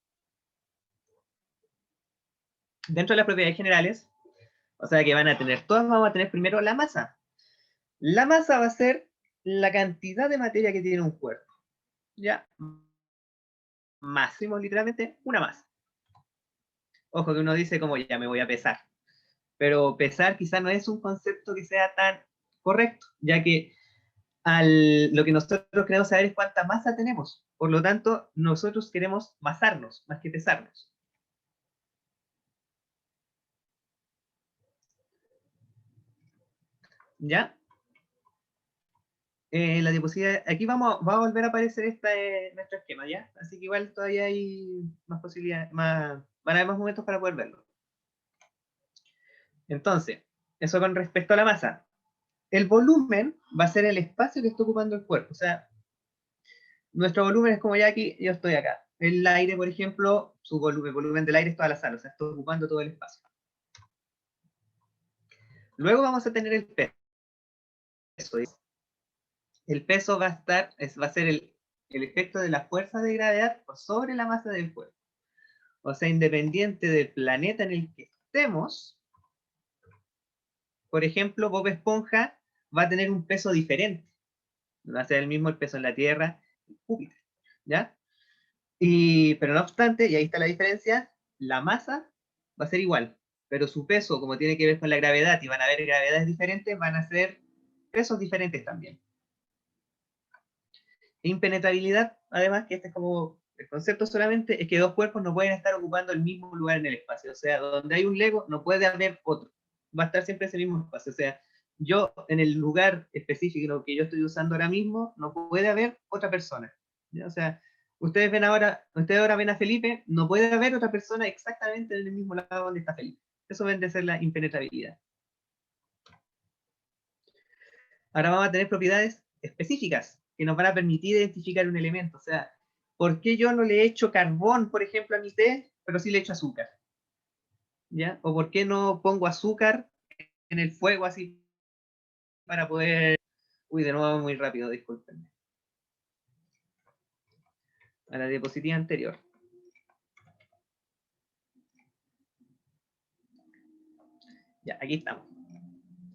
Dentro de las propiedades generales, o sea que van a tener, todas vamos a tener primero la masa. La masa va a ser la cantidad de materia que tiene un cuerpo. ¿Ya? Máximo, literalmente, una masa. Ojo que uno dice como ya me voy a pesar. Pero pesar quizá no es un concepto que sea tan correcto, ya que lo que nosotros queremos saber es cuánta masa tenemos. Por lo tanto, nosotros queremos masarnos, más que pesarnos. ¿Ya? La diapositiva, aquí va a volver a aparecer nuestro esquema, ¿ya? Así que igual todavía hay más posibilidades, van a haber más momentos para poder verlo. Entonces, eso con respecto a la masa. El volumen va a ser el espacio que está ocupando el cuerpo. O sea, nuestro volumen es como ya aquí, yo estoy acá. El aire, por ejemplo, el volumen del aire es toda la sala, o sea, está ocupando todo el espacio. Luego vamos a tener el peso. El peso va a ser el efecto de la fuerza de gravedad por sobre la masa del cuerpo. O sea, independiente del planeta en el que estemos, por ejemplo, Bob Esponja va a tener un peso diferente. No va a ser el mismo el peso en la Tierra, en Júpiter, ¿ya? Pero no obstante, y ahí está la diferencia, la masa va a ser igual, pero su peso, como tiene que ver con la gravedad y van a haber gravedades diferentes, van a ser pesos diferentes también. Impenetrabilidad, además, que este es como el concepto solamente, es que dos cuerpos no pueden estar ocupando el mismo lugar en el espacio. O sea, donde hay un Lego no puede haber otro. Va a estar siempre ese mismo espacio. O sea, yo en el lugar específico que yo estoy usando ahora mismo, no puede haber otra persona. ¿Ya? O sea, ustedes ahora ven a Felipe, no puede haber otra persona exactamente en el mismo lado donde está Felipe. Eso debe ser la impenetrabilidad. Ahora vamos a tener propiedades específicas que nos van a permitir identificar un elemento. O sea, ¿por qué yo no le echo carbón, por ejemplo, a mi té, pero sí le echo azúcar? ¿Ya? ¿O por qué no pongo azúcar en el fuego así para poder... Uy, de nuevo muy rápido, discúlpenme. A la diapositiva anterior. Ya, aquí estamos.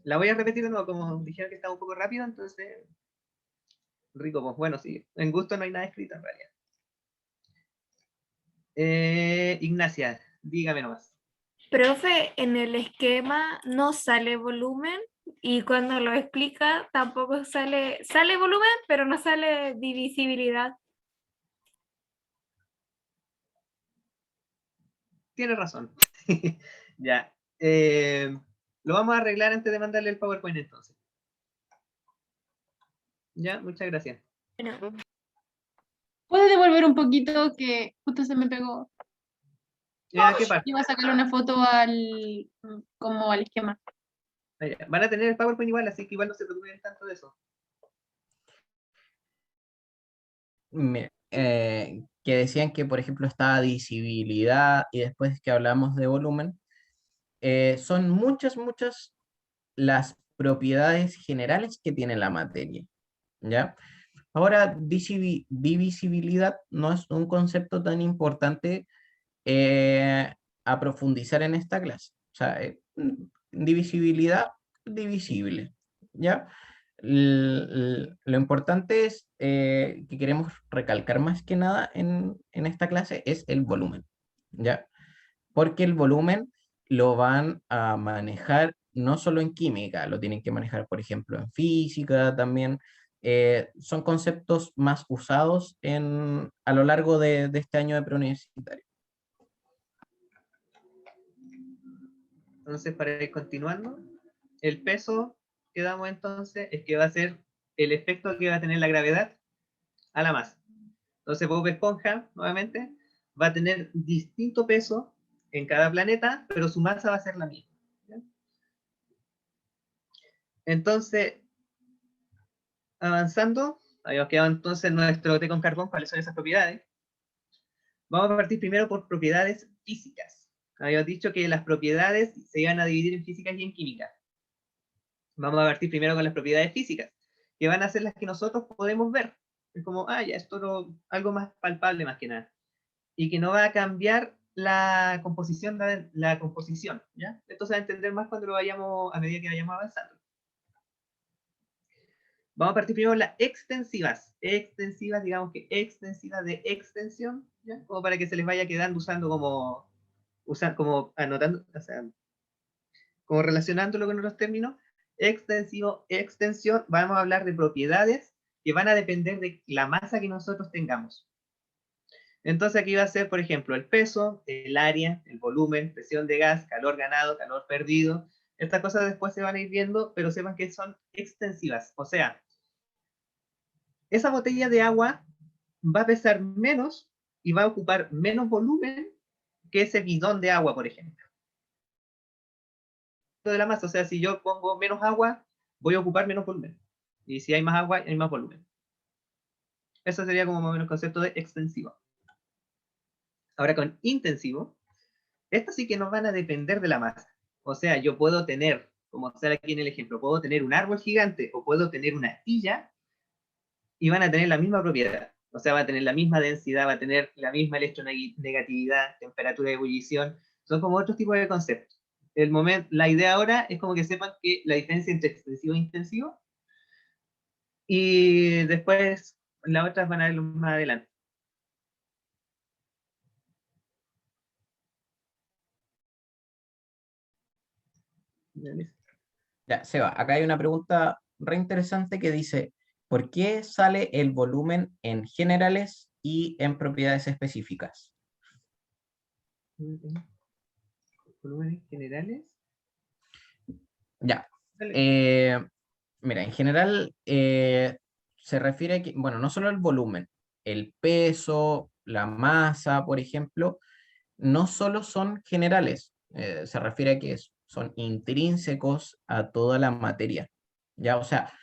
La voy a repetir de nuevo, como dijeron que estaba un poco rápido, entonces... Rico, pues bueno, sí. En gusto no hay nada escrito en realidad. Ignacia, dígame nomás. Profe, en el esquema no sale volumen, Y cuando lo explica, tampoco sale volumen, pero no sale divisibilidad. Tiene razón. Ya. Lo vamos a arreglar antes de mandarle el PowerPoint entonces. Ya, muchas gracias. ¿Puedes devolver un poquito que justo se me pegó? Ya, ¿qué pasa? Iba a sacarle una foto como al esquema. Van a tener el PowerPoint igual, así que igual no se preocupen tanto de eso. Que decían que, por ejemplo, estaba divisibilidad y después que hablamos de volumen, son muchas las propiedades generales que tiene la materia, ¿ya? Ahora, divisibilidad no es un concepto tan importante a profundizar en esta clase. O sea, divisibilidad, divisible, ¿ya? Lo importante es que queremos recalcar más que nada en esta clase es el volumen, ¿ya? Porque el volumen lo van a manejar no solo en química, lo tienen que manejar, por ejemplo, en física también. Son conceptos más usados a lo largo de este año de preuniversitario. Entonces, para ir continuando, el peso que damos entonces es que va a ser el efecto que va a tener la gravedad a la masa. Entonces, Bob Esponja, nuevamente, va a tener distinto peso en cada planeta, pero su masa va a ser la misma. ¿Ya? Entonces, avanzando, habíamos quedado entonces nuestro té con carbón, cuáles son esas propiedades. Vamos a partir primero por propiedades físicas. Habíamos dicho que las propiedades se iban a dividir en físicas y en químicas. Vamos a partir primero con las propiedades físicas, que van a ser las que nosotros podemos ver. Es como, ya, esto algo más palpable más que nada. Y que no va a cambiar la composición, ¿ya? Esto se va a entender más cuando lo vayamos, a medida que vayamos avanzando. Vamos a partir primero con las extensivas. Extensivas, digamos que extensivas de extensión, ¿ya? Como para que se les vaya quedando como anotando, o sea, como relacionándolo con otros términos. Extensivo, extensión, vamos a hablar de propiedades que van a depender de la masa que nosotros tengamos. Entonces aquí va a ser, por ejemplo, el peso, el área, el volumen, presión de gas, calor ganado, calor perdido. Estas cosas después se van a ir viendo, pero sepan que son extensivas. O sea, esa botella de agua va a pesar menos y va a ocupar menos volumen que ese bidón de agua, por ejemplo. De la masa, o sea, si yo pongo menos agua, voy a ocupar menos volumen. Y si hay más agua, hay más volumen. Eso sería como más o menos el concepto de extensivo. Ahora con intensivo, estas sí que no van a depender de la masa. O sea, yo puedo tener, como sale aquí en el ejemplo, puedo tener un árbol gigante o puedo tener una astilla y van a tener la misma propiedad. O sea, va a tener la misma densidad, va a tener la misma electronegatividad, temperatura de ebullición. Son como otros tipos de conceptos. La idea ahora es como que sepan que la diferencia entre extensivo e intensivo, y después las otras van a verlo más adelante. Ya, Seba, acá hay una pregunta re interesante que dice, ¿por qué sale el volumen en generales y en propiedades específicas? ¿Volúmenes generales? Ya. Mira, en general se refiere a que, bueno, no solo el volumen, el peso, la masa, por ejemplo, no solo son generales, se refiere a que son intrínsecos a toda la materia. Ya, o sea,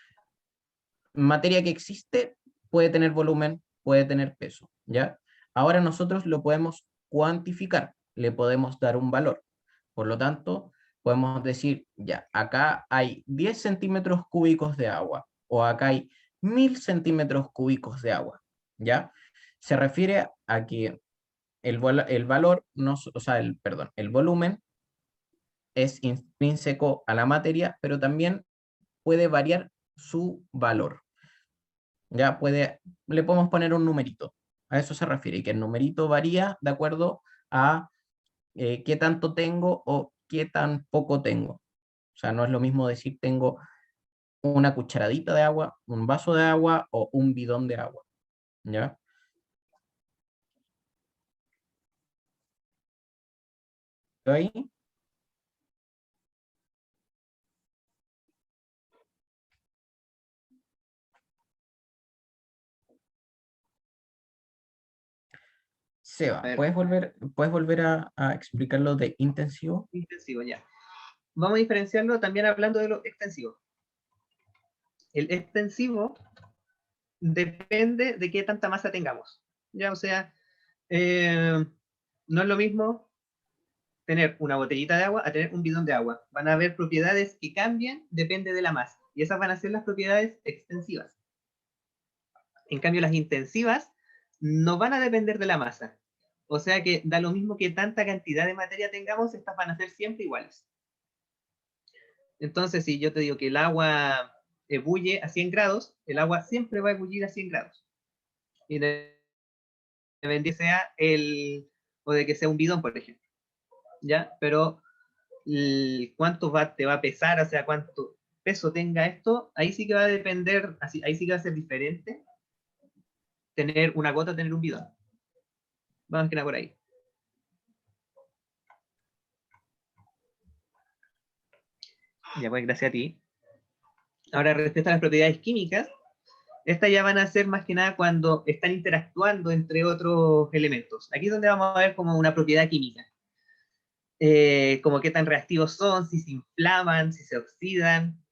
materia que existe puede tener volumen, puede tener peso, ¿ya? Ahora nosotros lo podemos cuantificar, le podemos dar un valor. Por lo tanto, podemos decir, ya, acá hay 10 centímetros cúbicos de agua, o acá hay 1000 centímetros cúbicos de agua, ¿ya? Se refiere a que el valor, el volumen es intrínseco a la materia, pero también puede variar su valor. Ya le podemos poner un numerito. A eso se refiere, que el numerito varía de acuerdo a qué tanto tengo o qué tan poco tengo. O sea, no es lo mismo decir tengo una cucharadita de agua, un vaso de agua o un bidón de agua, ¿ya? Ahí. Seba, A ver. ¿puedes volver a explicar lo de intensivo? Intensivo, ya. Vamos a diferenciarlo también hablando de lo extensivo. El extensivo depende de qué tanta masa tengamos. Ya, o sea, no es lo mismo tener una botellita de agua a tener un bidón de agua. Van a haber propiedades que cambian, depende de la masa. Y esas van a ser las propiedades extensivas. En cambio, las intensivas no van a depender de la masa. O sea que da lo mismo que tanta cantidad de materia tengamos, estas van a ser siempre iguales. Entonces, si yo te digo que el agua ebulle a 100 grados, el agua siempre va a ebullir a 100 grados. Y depende sea o de que sea un bidón, por ejemplo. ¿Ya? Pero cuánto te va a pesar, o sea, cuánto peso tenga esto, ahí sí que va a depender, ahí sí que va a ser diferente tener una gota a tener un bidón. Vamos a quedar por ahí. Ya pues, gracias a ti. Ahora, respecto a las propiedades químicas, estas ya van a ser más que nada cuando están interactuando entre otros elementos. Aquí es donde vamos a ver como una propiedad química. Como qué tan reactivos son, si se inflaman, si se oxidan.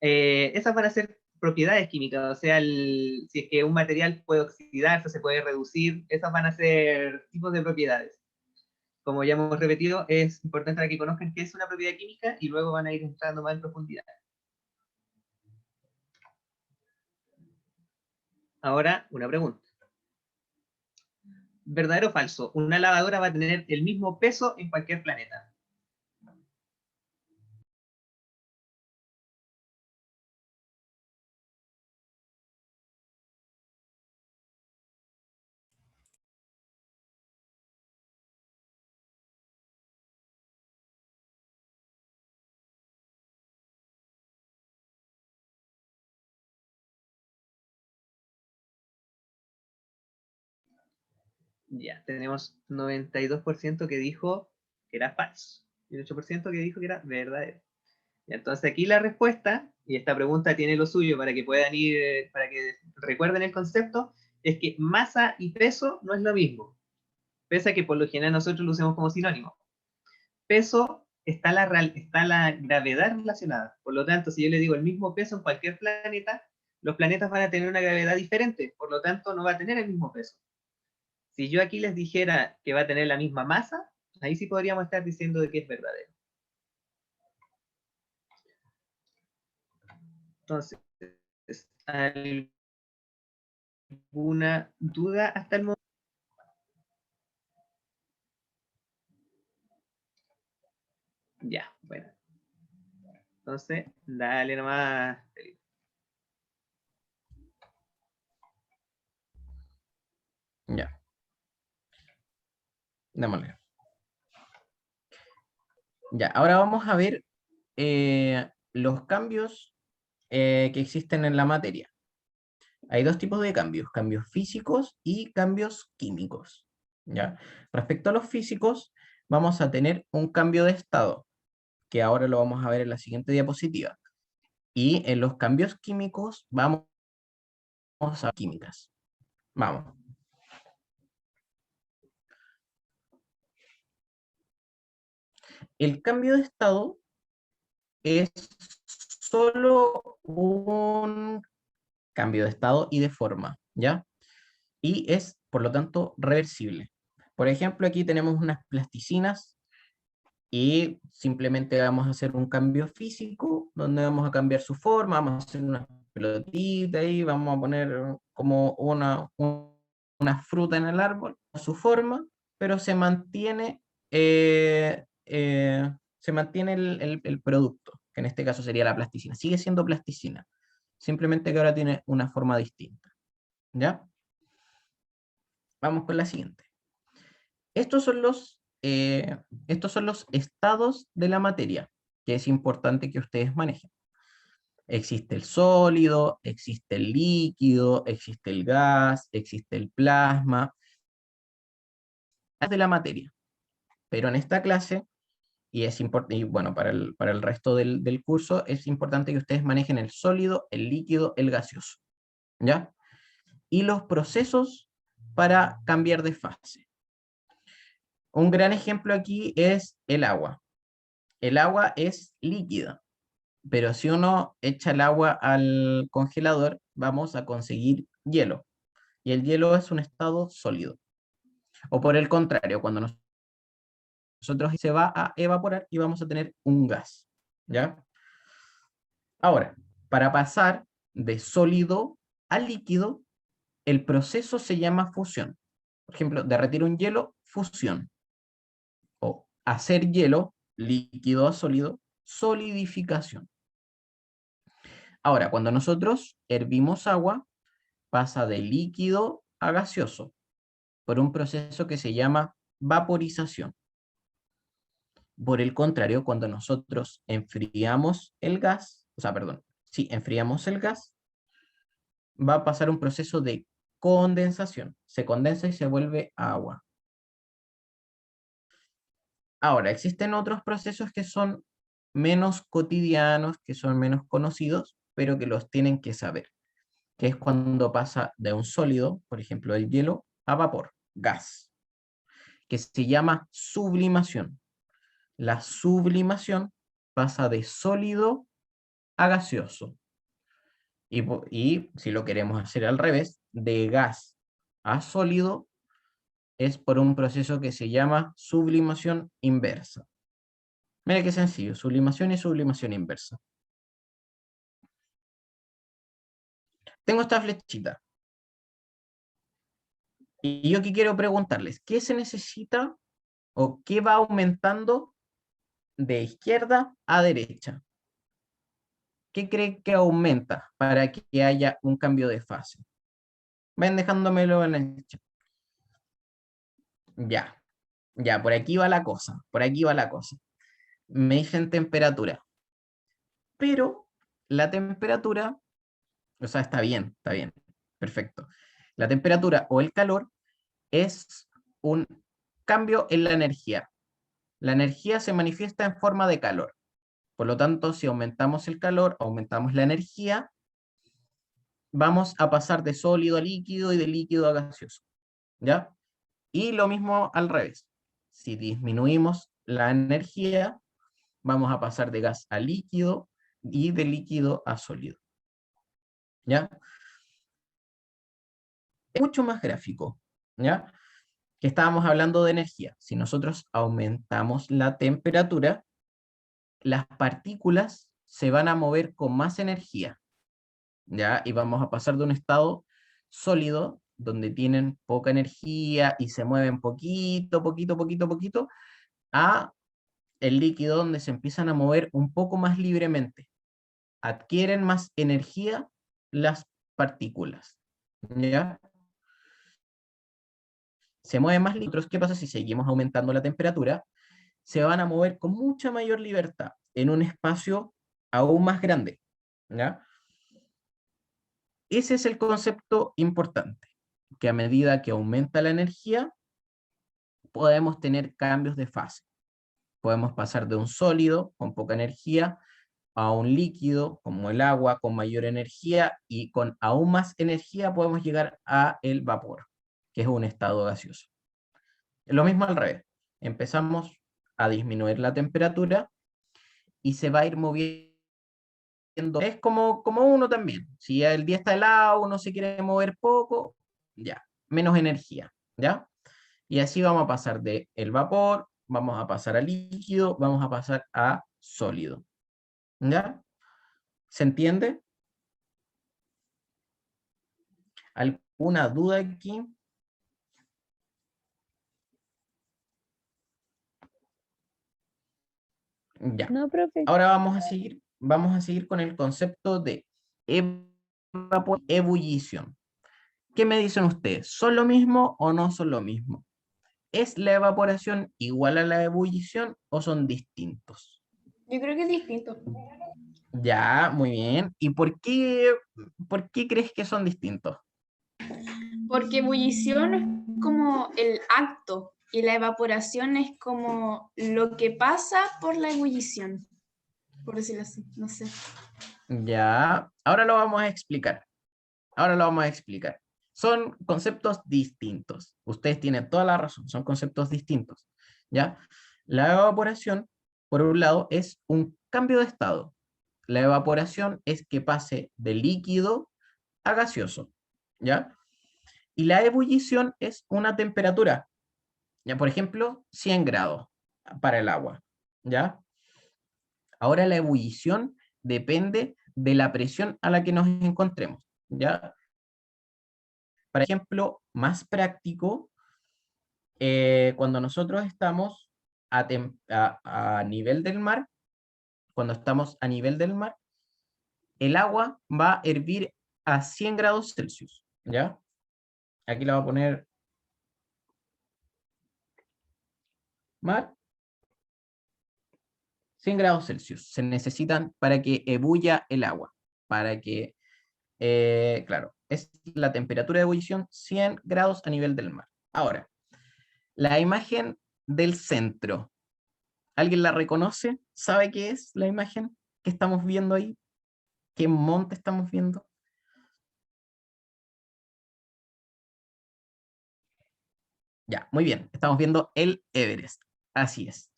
Esas van a ser propiedades químicas, o sea, si es que un material puede oxidarse, se puede reducir, esas van a ser tipos de propiedades. Como ya hemos repetido, es importante para que conozcan qué es una propiedad química y luego van a ir entrando más en profundidad. Ahora, una pregunta. ¿Verdadero o falso? ¿Una lavadora va a tener el mismo peso en cualquier planeta? Ya, tenemos 92% que dijo que era falso y el 8% que dijo que era verdadero. Y entonces aquí la respuesta, y esta pregunta tiene lo suyo para que puedan ir, para que recuerden el concepto, es que masa y peso no es lo mismo. Pese a que por lo general nosotros lo usamos como sinónimo. Peso está la gravedad relacionada. Por lo tanto, si yo le digo el mismo peso en cualquier planeta, los planetas van a tener una gravedad diferente, por lo tanto no va a tener el mismo peso. Si yo aquí les dijera que va a tener la misma masa, ahí sí podríamos estar diciendo de que es verdadero. Entonces, ¿alguna duda hasta el momento? Ya, bueno. Entonces, dale nomás. Ya. Démosle. Ya, ahora vamos a ver los cambios que existen en la materia. Hay dos tipos de cambios físicos y cambios químicos. ¿Ya? Respecto a los físicos, vamos a tener un cambio de estado, que ahora lo vamos a ver en la siguiente diapositiva. Y en los cambios químicos vamos a químicas. Vamos. El cambio de estado es solo un cambio de estado y de forma, ¿ya? Y es, por lo tanto, reversible. Por ejemplo, aquí tenemos unas plasticinas y simplemente vamos a hacer un cambio físico, donde vamos a cambiar su forma, vamos a hacer una pelotita y vamos a poner como una fruta en el árbol, su forma, pero se mantiene, el producto, que en este caso sería la plasticina. Sigue siendo plasticina, simplemente que ahora tiene una forma distinta. ¿Ya? Vamos con la siguiente. Estos son los estados de la materia. que es importante que ustedes manejen. Existe el sólido, existe el líquido, existe el gas, existe el plasma, de la materia. Pero en esta clase, y es importante, y bueno, para el resto del curso, es importante que ustedes manejen el sólido, el líquido, el gaseoso, ¿ya? Y los procesos para cambiar de fase. Un gran ejemplo aquí es el agua. El agua es líquida, pero si uno echa el agua al congelador, vamos a conseguir hielo. Y el hielo es un estado sólido. O por el contrario, cuando nosotros se va a evaporar y vamos a tener un gas, ¿ya? Ahora, para pasar de sólido a líquido, el proceso se llama fusión. Por ejemplo, derretir un hielo, fusión. O hacer hielo, líquido a sólido, solidificación. Ahora, cuando nosotros hervimos agua, pasa de líquido a gaseoso por un proceso que se llama vaporización. Por el contrario, cuando nosotros enfriamos el gas, enfriamos el gas, va a pasar un proceso de condensación. Se condensa y se vuelve agua. Ahora, existen otros procesos que son menos cotidianos, que son menos conocidos, pero que los tienen que saber, que es cuando pasa de un sólido, por ejemplo el hielo, a vapor, gas, que se llama sublimación. La sublimación pasa de sólido a gaseoso. Y si lo queremos hacer al revés, de gas a sólido, es por un proceso que se llama sublimación inversa. Mira qué sencillo, sublimación y sublimación inversa. Tengo esta flechita. Y yo aquí quiero preguntarles, ¿qué se necesita o qué va aumentando de izquierda a derecha? ¿Qué creen que aumenta para que haya un cambio de fase? Ven dejándomelo en el chat. Ya, por aquí va la cosa, por aquí va la cosa. Me dicen temperatura. Pero la temperatura, o sea, está bien, perfecto. La temperatura o el calor es un cambio en la energía. La energía se manifiesta en forma de calor. Por lo tanto, si aumentamos el calor, aumentamos la energía, vamos a pasar de sólido a líquido y de líquido a gaseoso, ¿ya? Y lo mismo al revés. Si disminuimos la energía, vamos a pasar de gas a líquido y de líquido a sólido, ¿ya? Es mucho más gráfico, ¿ya? Que estábamos hablando de energía. Si nosotros aumentamos la temperatura, las partículas se van a mover con más energía, ¿ya? Y vamos a pasar de un estado sólido, donde tienen poca energía y se mueven poquito, a el líquido, donde se empiezan a mover un poco más libremente. Adquieren más energía las partículas, ¿ya? Se mueven más litros. ¿Qué pasa si seguimos aumentando la temperatura? Se van a mover con mucha mayor libertad en un espacio aún más grande, ¿ya? Ese es el concepto importante, que a medida que aumenta la energía, podemos tener cambios de fase. Podemos pasar de un sólido con poca energía a un líquido como el agua con mayor energía, y con aún más energía podemos llegar a el vapor, que es un estado gaseoso. Lo mismo al revés. Empezamos a disminuir la temperatura y se va a ir moviendo. Es como uno también. Si el día está helado, uno se quiere mover poco, ya, menos energía, ¿ya? Y así vamos a pasar de el vapor, vamos a pasar a líquido, vamos a pasar a sólido, ¿ya? ¿Se entiende? ¿Alguna duda aquí? Ya. No, profe. Ahora vamos a seguir con el concepto de ebullición. ¿Qué me dicen ustedes? ¿Son lo mismo o no son lo mismo? ¿Es la evaporación igual a la ebullición o son distintos? Yo creo que es distinto. Ya, muy bien. ¿Y por qué crees que son distintos? Porque ebullición es como el acto y la evaporación es como lo que pasa por la ebullición, por decirlo así, no sé. Ya, ahora lo vamos a explicar. Ahora lo vamos a explicar. Son conceptos distintos. Ustedes tienen toda la razón, son conceptos distintos. ¿Ya? La evaporación, por un lado, es un cambio de estado. La evaporación es que pase de líquido a gaseoso. ¿Ya? Y la ebullición es una temperatura. Ya, por ejemplo, 100 grados para el agua. ¿Ya? Ahora la ebullición depende de la presión a la que nos encontremos. ¿Ya? Por ejemplo, más práctico, cuando nosotros estamos a nivel del mar, cuando estamos a nivel del mar, el agua va a hervir a 100 grados Celsius, ¿ya? Aquí la voy a poner mar, 100 grados Celsius. Se necesitan para que ebulla el agua, para que, claro, es la temperatura de ebullición 100 grados a nivel del mar. Ahora, la imagen del centro. ¿Alguien la reconoce? ¿Sabe qué es la imagen que estamos viendo ahí? ¿Qué monte estamos viendo? Ya, muy bien. Estamos viendo el Everest. Así es.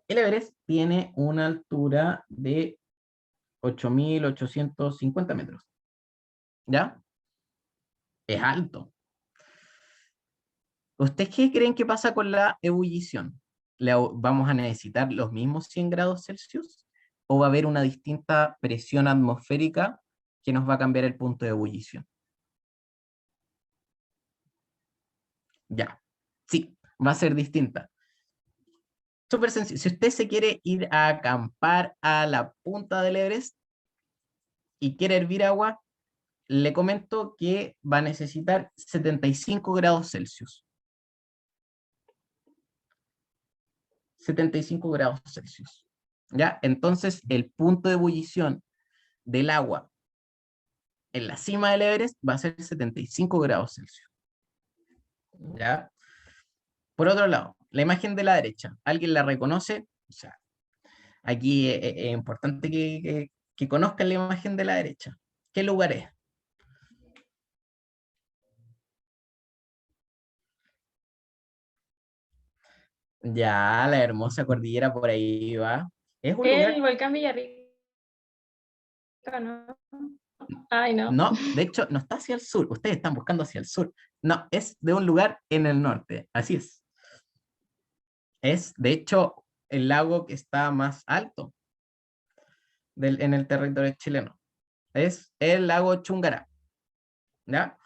El Everest tiene una altura de 8.850 metros. ¿Ya? Es alto. ¿Ustedes qué creen que pasa con la ebullición? ¿Vamos a necesitar los mismos 100 grados Celsius? ¿O va a haber una distinta presión atmosférica que nos va a cambiar el punto de ebullición? Ya, sí, va a ser distinta. Súper sencillo. Si usted se quiere ir a acampar a la punta del Everest y quiere hervir agua, le comento que va a necesitar 75 grados Celsius. 75 grados Celsius. ¿Ya? Entonces, el punto de ebullición del agua en la cima del Everest va a ser 75 grados Celsius. ¿Ya? Por otro lado, la imagen de la derecha, ¿alguien la reconoce? O sea, aquí es importante que conozcan la imagen de la derecha. ¿Qué lugar es? Ya, la hermosa cordillera por ahí va. Es un lugar. El volcán Villarrica, ¿no? Ay, no. No, de hecho, no está hacia el sur. Ustedes están buscando hacia el sur. No, es de un lugar en el norte. Así es. Es, de hecho, el lago que está más alto en el territorio chileno. Es el lago Chungará. ¿Ya?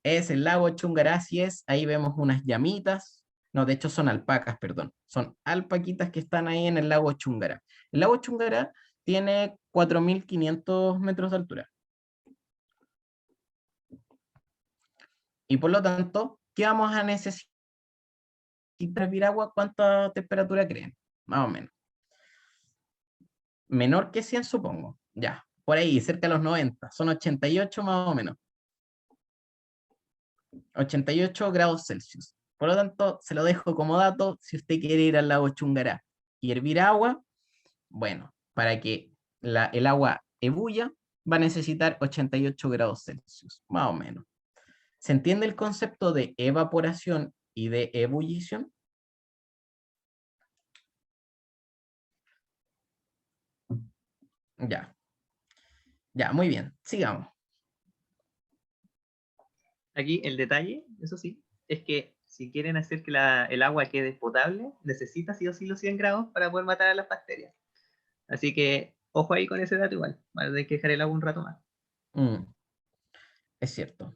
Es el lago Chungará, así es. Ahí vemos unas llamitas. No, de hecho son alpacas, perdón. Son alpaquitas que están ahí en el lago Chungará. El lago Chungará tiene 4.500 metros de altura. Y por lo tanto, ¿qué vamos a necesitar para hervir agua? ¿Cuánta temperatura creen? Más o menos. Menor que 100, supongo. Ya, por ahí, cerca de los 90. Son 88 más o menos. 88 grados Celsius. Por lo tanto, se lo dejo como dato. Si usted quiere ir al lago Chungará y hervir agua, bueno, para que el agua ebulla, va a necesitar 88 grados Celsius, más o menos. ¿Se entiende el concepto de evaporación y de ebullición? Ya. Ya, muy bien. Sigamos. Aquí el detalle, eso sí, es que si quieren hacer que el agua quede potable, necesita sí o sí los 100 grados para poder matar a las bacterias. Así que ojo ahí con ese dato igual. Van a tener que dejar el agua un rato más. Es cierto.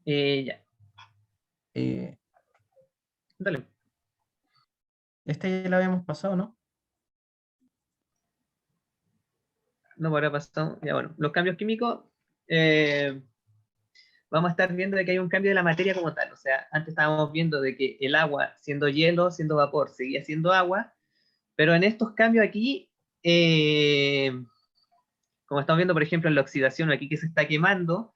Ya, Eh, dale. Este ya lo habíamos pasado, ¿no? No me habrá pasado. Ya bueno, los cambios químicos, vamos a estar viendo de que hay un cambio de la materia como tal. O sea, antes estábamos viendo de que el agua, siendo hielo, siendo vapor, seguía siendo agua, pero en estos cambios aquí, como estamos viendo, por ejemplo, en la oxidación aquí que se está quemando,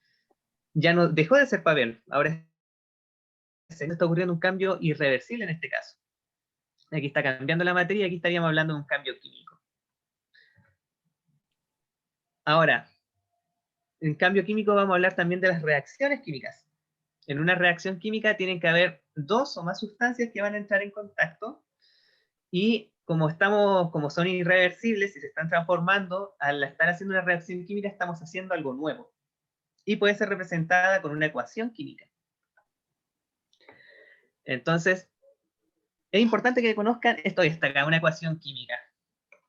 ya no dejó de ser papel. Ahora se está ocurriendo un cambio irreversible en este caso. Aquí está cambiando la materia y aquí estaríamos hablando de un cambio químico. Ahora, en cambio químico vamos a hablar también de las reacciones químicas. En una reacción química tienen que haber dos o más sustancias que van a entrar en contacto y como son irreversibles y se están transformando, al estar haciendo una reacción química estamos haciendo algo nuevo. Y puede ser representada con una ecuación química. Entonces, es importante que conozcan esto y está acá, una ecuación química.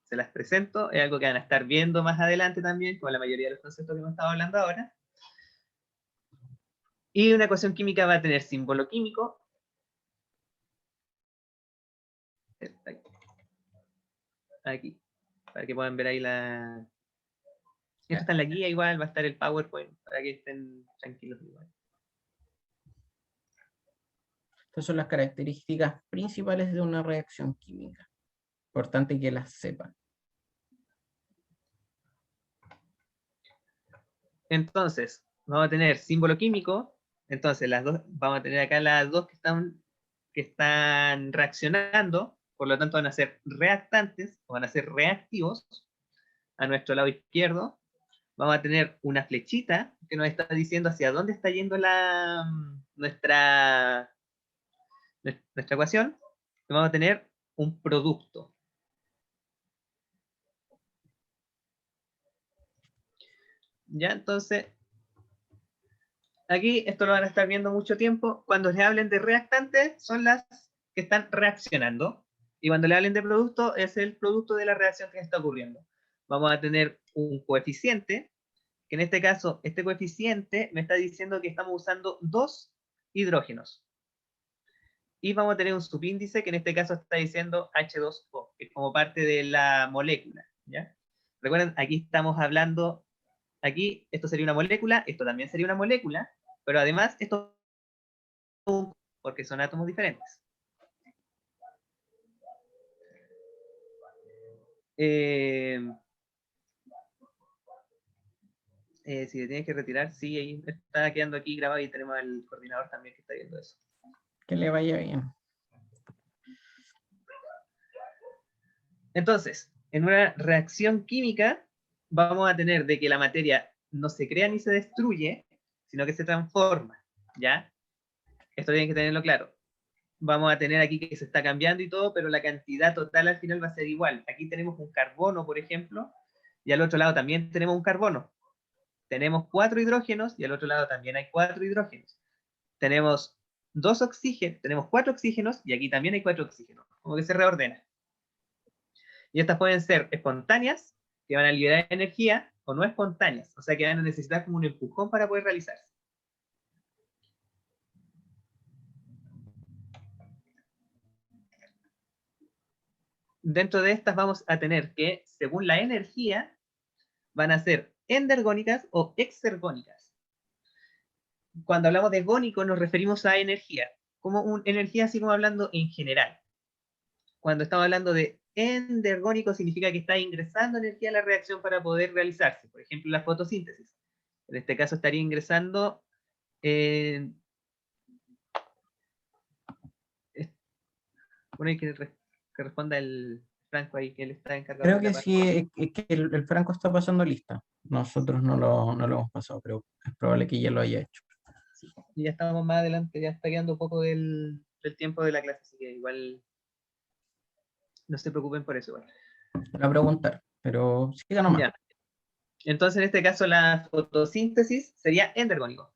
Se las presento, es algo que van a estar viendo más adelante también, con la mayoría de los conceptos que hemos estado hablando ahora. Y una ecuación química va a tener símbolo químico. Aquí, para que puedan ver ahí la... Esto está en la guía igual, va a estar el PowerPoint, para que estén tranquilos igual. Estas son las características principales de una reacción química. Importante que las sepan. Entonces, vamos a tener símbolo químico. Entonces, vamos a tener acá las dos que están reaccionando, por lo tanto van a ser reactantes o van a ser reactivos a nuestro lado izquierdo. Vamos a tener una flechita que nos está diciendo hacia dónde está yendo nuestra ecuación. Y vamos a tener un producto. Ya, entonces, aquí esto lo van a estar viendo mucho tiempo. Cuando les hablen de reactantes, son las que están reaccionando. Y cuando le hablen de producto, es el producto de la reacción que está ocurriendo. Vamos a tener un coeficiente, que en este caso, este coeficiente me está diciendo que estamos usando 2 hidrógenos. Y vamos a tener un subíndice, que en este caso está diciendo H2O, que es como parte de la molécula. ¿Ya? Recuerden, aquí estamos hablando, aquí esto sería una molécula, esto también sería una molécula, pero además esto porque son átomos diferentes. Si le tienes que retirar, sí, ahí está quedando aquí grabado y tenemos al coordinador también que está viendo eso. Que le vaya bien. Entonces, en una reacción química vamos a tener de que la materia no se crea ni se destruye, sino que se transforma, ¿ya? Esto tienen que tenerlo claro. Vamos a tener aquí que se está cambiando y todo, pero la cantidad total al final va a ser igual. Aquí tenemos un carbono, por ejemplo, y al otro lado también tenemos un carbono. Tenemos 4 hidrógenos y al otro lado también hay 4 hidrógenos. Tenemos 2 oxígenos, tenemos 4 oxígenos y aquí también hay 4 oxígenos. Como que se reordena. Y estas pueden ser espontáneas, que van a liberar energía, o no espontáneas, o sea que van a necesitar como un empujón para poder realizarse. Dentro de estas vamos a tener que, según la energía, van a ser endergónicas o exergónicas. Cuando hablamos de gónico nos referimos a energía, como energía así como hablando en general. Cuando estamos hablando de endergónico significa que está ingresando energía a la reacción para poder realizarse. Por ejemplo, la fotosíntesis. En este caso estaría ingresando bueno, hay que responda el Franco ahí, que él está encargado Creo de la que parte. sí, es que el Franco está pasando lista. Nosotros no lo hemos pasado, pero es probable que ya lo haya hecho. Sí. Y ya estamos más adelante, ya está quedando un poco del tiempo de la clase, así que igual no se preocupen por eso. Igual. Para preguntar, pero siga nomás. Ya. Entonces, en este caso, la fotosíntesis sería endergónico.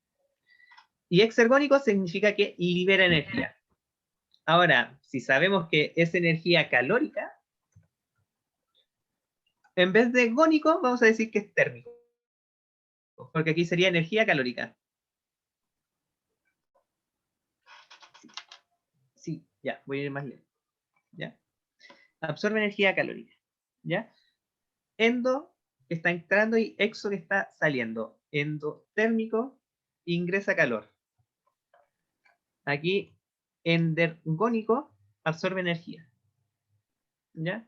Y exergónico significa que libera energía. Ahora, si sabemos que es energía calórica, en vez de gónico, vamos a decir que es térmico. Porque aquí sería energía calórica. Sí, ya, voy a ir más lento. ¿Ya? Absorbe energía calórica. ¿Ya? Endo que está entrando y exo que está saliendo. Endotérmico ingresa calor. Aquí endergónico absorbe energía. ¿Ya?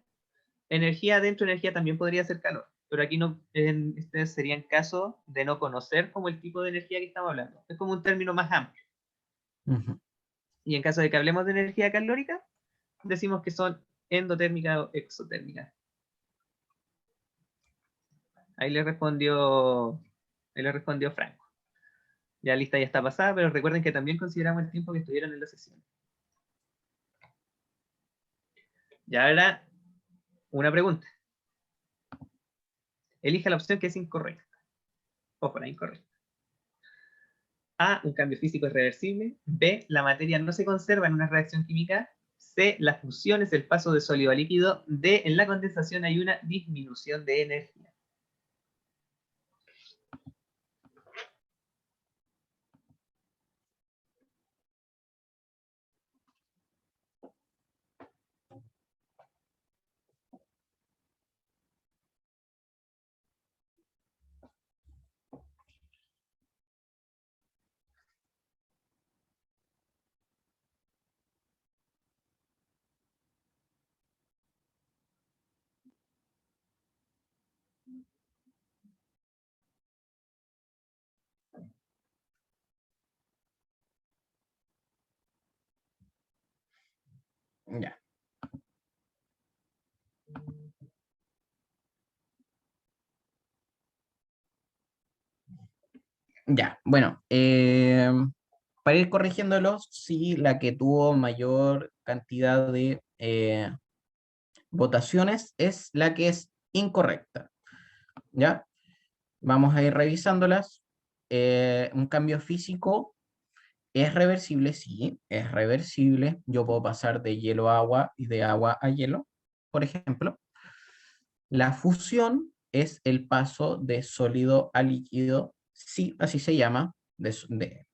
Energía adentro, energía también podría ser calor. Pero aquí no, este sería en caso de no conocer como el tipo de energía que estamos hablando. Es como un término más amplio. Ujú. Y en caso de que hablemos de energía calórica, decimos que son endotérmica o exotérmica. Ahí le respondió Franco. Ya la lista ya está pasada, pero recuerden que también consideramos el tiempo que estuvieron en la sesión. Y ahora, una pregunta. Elija la opción que es incorrecta. Ojo, la incorrecta. A, un cambio físico es reversible. B, la materia no se conserva en una reacción química. C, la fusión es el paso de sólido a líquido. D, en la condensación hay una disminución de energía. Ya. Ya, bueno, para ir corrigiéndolos, sí, la que tuvo mayor cantidad de votaciones es la que es incorrecta. ¿Ya? Vamos a ir revisándolas. Un cambio físico es reversible, sí, es reversible. Yo puedo pasar de hielo a agua y de agua a hielo, por ejemplo. La fusión es el paso de sólido a líquido, sí, así se llama.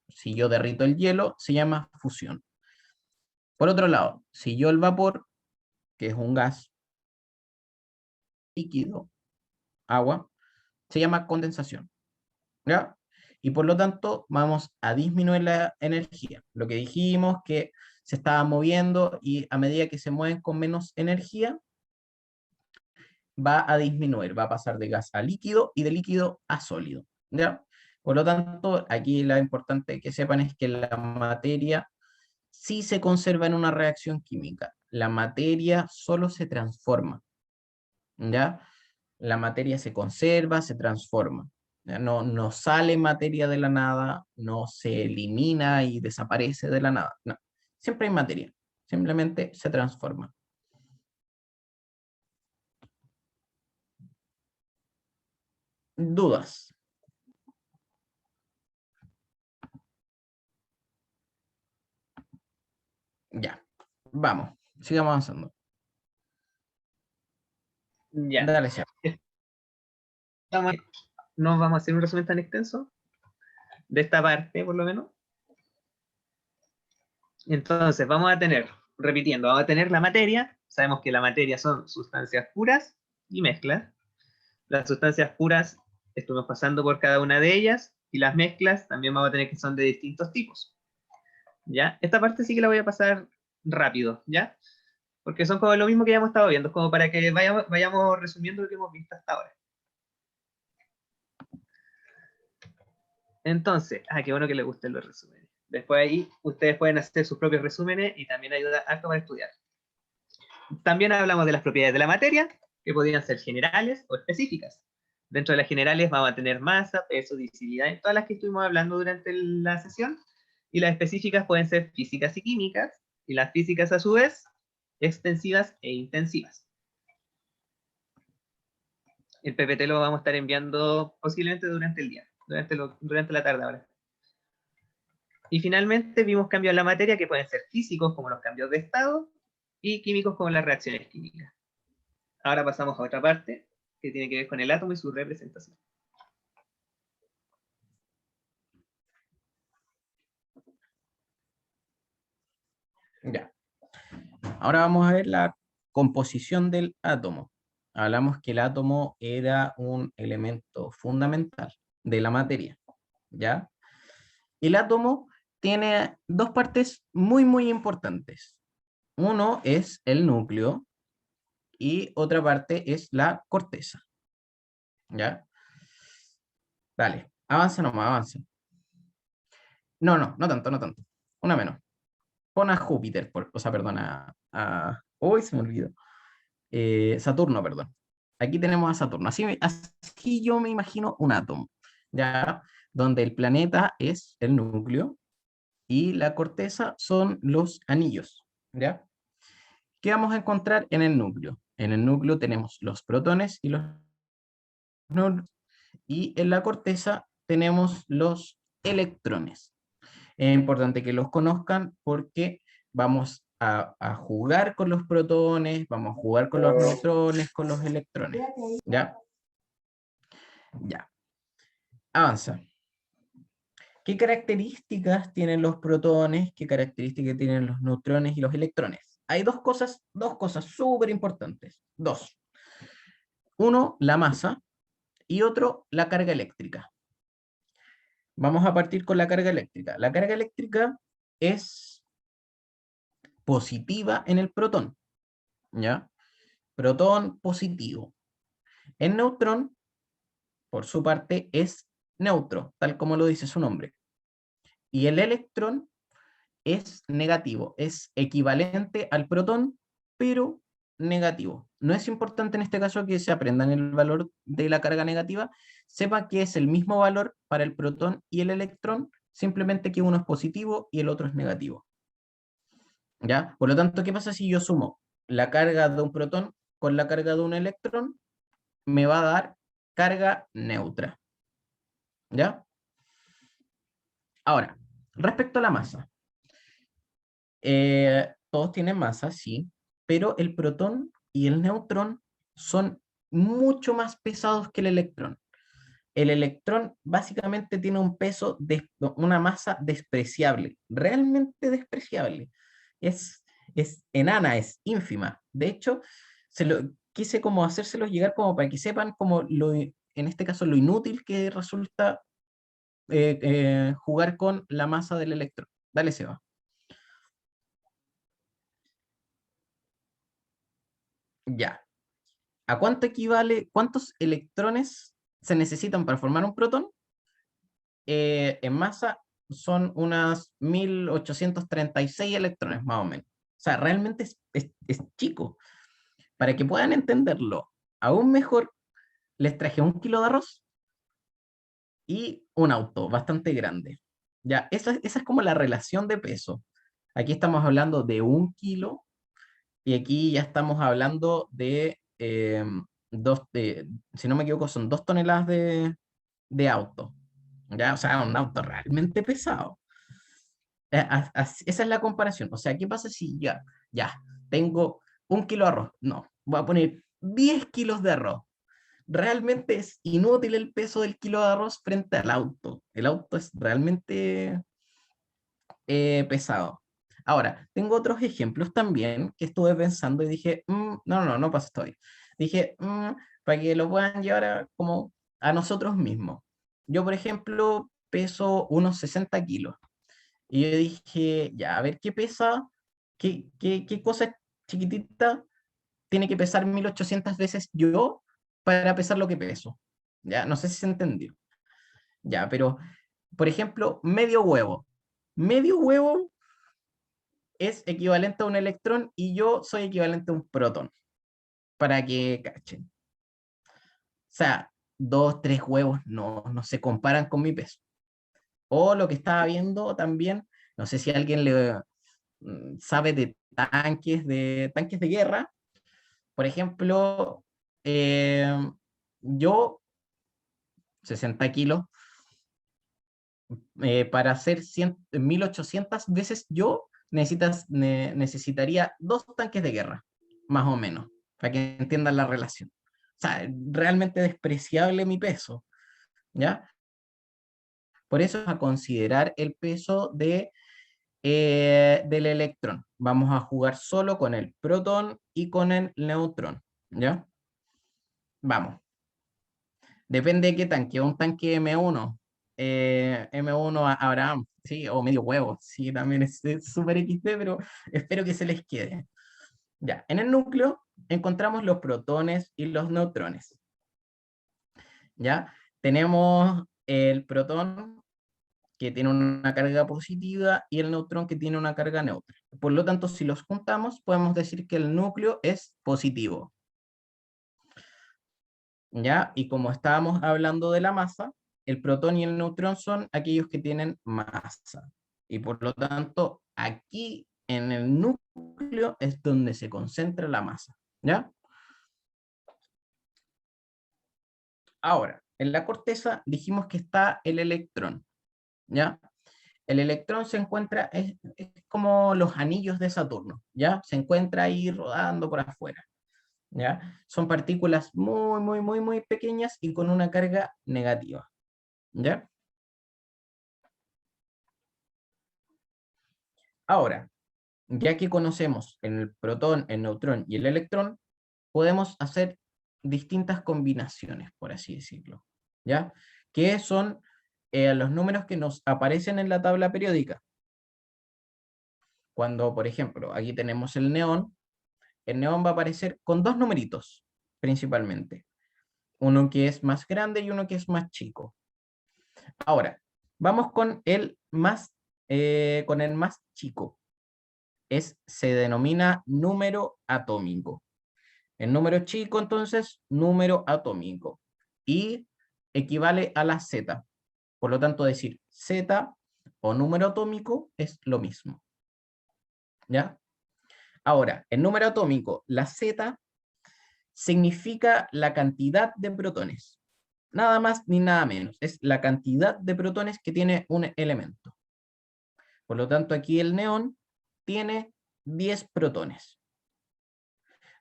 Si yo derrito el hielo, se llama fusión. Por otro lado, si yo el vapor, que es un gas líquido, agua, se llama condensación. ¿Ya? Y por lo tanto, vamos a disminuir la energía. Lo que dijimos que se estaba moviendo y a medida que se mueven con menos energía, va a disminuir, va a pasar de gas a líquido y de líquido a sólido. ¿Ya? Por lo tanto, aquí lo importante que sepan es que la materia sí se conserva en una reacción química. La materia solo se transforma. ¿Ya? La materia se conserva, se transforma. ¿Ya? No, no sale materia de la nada, no se elimina y desaparece de la nada. No, siempre hay materia, simplemente se transforma. ¿Dudas? Ya, vamos, sigamos avanzando. Ya. Dale, Seba. No vamos a hacer un resumen tan extenso de esta parte, por lo menos. Entonces, vamos a tener, repitiendo, vamos a tener la materia. Sabemos que la materia son sustancias puras y mezclas. Las sustancias puras estuvimos pasando por cada una de ellas y las mezclas también vamos a tener que son de distintos tipos. ¿Ya? Esta parte sí que la voy a pasar rápido, ¿ya? Porque son como lo mismo que ya hemos estado viendo, como para que vayamos resumiendo lo que hemos visto hasta ahora. Entonces, qué bueno que les gusten los resúmenes. Después ahí ustedes pueden hacer sus propios resúmenes y también ayuda harto para estudiar. También hablamos de las propiedades de la materia, que podrían ser generales o específicas. Dentro de las generales vamos a tener masa, peso, visibilidad, todas las que estuvimos hablando durante la sesión. Y las específicas pueden ser físicas y químicas, y las físicas a su vez, extensivas e intensivas. El PPT lo vamos a estar enviando posiblemente durante el día, durante la tarde ahora. Y finalmente vimos cambios en la materia que pueden ser físicos, como los cambios de estado, y químicos, como las reacciones químicas. Ahora pasamos a otra parte, que tiene que ver con el átomo y su representación. Ya. Ahora vamos a ver la composición del átomo. hablamos que el átomo era un elemento fundamental de la materia, ¿ya? El átomo tiene dos partes muy, muy importantes. Uno es el núcleo y otra parte es la corteza, ¿ya? Dale, avanza nomás, avanza. No, no tanto, no tanto. Una menos. Pon a Júpiter, o sea, perdón, uy, se me olvidó. Saturno, perdón. Aquí tenemos a Saturno. Así yo me imagino un átomo, ¿ya? Donde el planeta es el núcleo y la corteza son los anillos, ¿ya? ¿Qué vamos a encontrar en el núcleo? En el núcleo tenemos los protones y los neutrones, y en la corteza tenemos los electrones. Es importante que los conozcan porque vamos a jugar con los protones, vamos a jugar con los neutrones, con los electrones. ¿Ya? Ya. Avanza. ¿Qué características tienen los protones? ¿Qué características tienen los neutrones y los electrones? Hay dos cosas súper importantes. Dos. Uno, la masa, y otro, la carga eléctrica. Vamos a partir con la carga eléctrica. La carga eléctrica es positiva en el protón, ¿ya? Protón positivo. El neutrón, por su parte, es neutro, tal como lo dice su nombre. Y el electrón es negativo, es equivalente al protón, pero negativo. No es importante en este caso que se aprendan el valor de la carga negativa, sepa que es el mismo valor para el protón y el electrón, simplemente que uno es positivo y el otro es negativo. ¿Ya? Por lo tanto, ¿qué pasa si yo sumo la carga de un protón con la carga de un electrón? Me va a dar carga neutra. ¿Ya? Ahora, respecto a la masa. Todos tienen masa, sí, pero el protón y el neutrón son mucho más pesados que el electrón. El electrón básicamente tiene un peso, una masa despreciable, realmente despreciable. Es enana, es ínfima. De hecho, quise como hacérselos llegar como para que sepan como en este caso lo inútil que resulta jugar con la masa del electrón. Dale, Seba. Ya. ¿A cuánto equivale, cuántos electrones se necesitan para formar un protón? En masa son unas 1836 electrones, más o menos. O sea, realmente es chico. Para que puedan entenderlo aún mejor, les traje 1 kilo de arroz y un auto bastante grande. Ya, esa es como la relación de peso. Aquí estamos hablando de 1 kilo y aquí ya estamos hablando de, si no me equivoco, son 2 toneladas de auto. ¿Ya? O sea, un auto realmente pesado. Esa es la comparación. O sea, ¿qué pasa si ya, tengo 1 kilo de arroz? No, voy a poner 10 kilos de arroz. Realmente es inútil el peso del kilo de arroz frente al auto. El auto es realmente pesado. Ahora, tengo otros ejemplos también que estuve pensando y dije, no pasa todavía. Dije, para que lo puedan llevar como a nosotros mismos. Yo, por ejemplo, peso unos 60 kilos. Y yo dije, ya, a ver qué pesa, qué cosa chiquitita tiene que pesar 1800 veces yo para pesar lo que peso. Ya, no sé si se entendió. Ya, pero, por ejemplo, medio huevo. Medio huevo es equivalente a un electrón y yo soy equivalente a un protón, para que cachen. O sea, 2, 3 huevos no se comparan con mi peso. O lo que estaba viendo también, no sé si alguien sabe de tanques de guerra. Por ejemplo, yo, 60 kilos, para hacer 1800 veces yo, necesitaría 2 tanques de guerra, más o menos, para que entiendan la relación. O sea, realmente despreciable mi peso, ¿ya? Por eso a considerar el peso del electrón. Vamos a jugar solo con el protón y con el neutrón, ¿ya? Vamos. Depende de qué tanque. Un tanque M1. M1 Abraham, sí, o medio huevo. Sí, también es súper XD, pero espero que se les quede. Ya, en el núcleo encontramos los protones y los neutrones. ¿Ya? Tenemos el protón que tiene una carga positiva y el neutrón que tiene una carga neutra. Por lo tanto, si los juntamos, podemos decir que el núcleo es positivo. ¿Ya? Y como estábamos hablando de la masa, el protón y el neutrón son aquellos que tienen masa. Y por lo tanto, aquí en el núcleo es donde se concentra la masa. ¿Ya? Ahora, en la corteza dijimos que está el electrón. ¿Ya? El electrón se encuentra, es como los anillos de Saturno, ¿ya? Se encuentra ahí rodando por afuera, ¿ya? Son partículas muy pequeñas y con una carga negativa, ¿ya? Ahora, ya que conocemos el protón, el neutrón y el electrón, podemos hacer distintas combinaciones, por así decirlo, ¿ya? Que son los números que nos aparecen en la tabla periódica. Cuando, por ejemplo, aquí tenemos el neón va a aparecer con dos numeritos, principalmente. Uno que es más grande y uno que es más chico. Ahora, vamos con el más chico. Se denomina número atómico. El número chico, entonces, número atómico. Y equivale a la Z. Por lo tanto, decir Z o número atómico es lo mismo. ¿Ya? Ahora, el número atómico, la Z, significa la cantidad de protones. Nada más ni nada menos. Es la cantidad de protones que tiene un elemento. Por lo tanto, aquí el neón tiene 10 protones.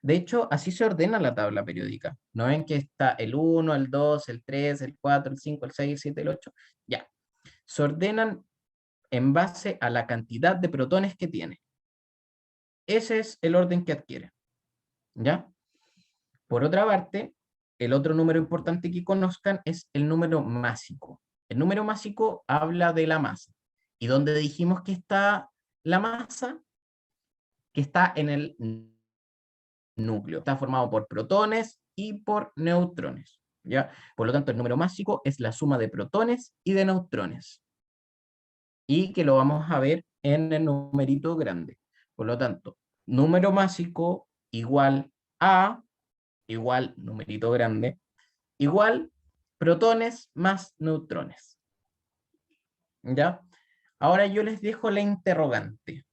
De hecho, así se ordena la tabla periódica. ¿No ven que está el 1, el 2, el 3, el 4, el 5, el 6, el 7, el 8? Ya. Se ordenan en base a la cantidad de protones que tiene. Ese es el orden que adquiere. ¿Ya? Por otra parte, el otro número importante que conozcan es el número másico. El número másico habla de la masa. ¿Y dónde dijimos que está la masa? Que está en el núcleo. Está formado por protones y por neutrones. ¿Ya? Por lo tanto, el número másico es la suma de protones y de neutrones. Y que lo vamos a ver en el numerito grande. Por lo tanto, número másico igual a, igual numerito grande, igual protones más neutrones. ¿Ya? Ahora yo les dejo la interrogante.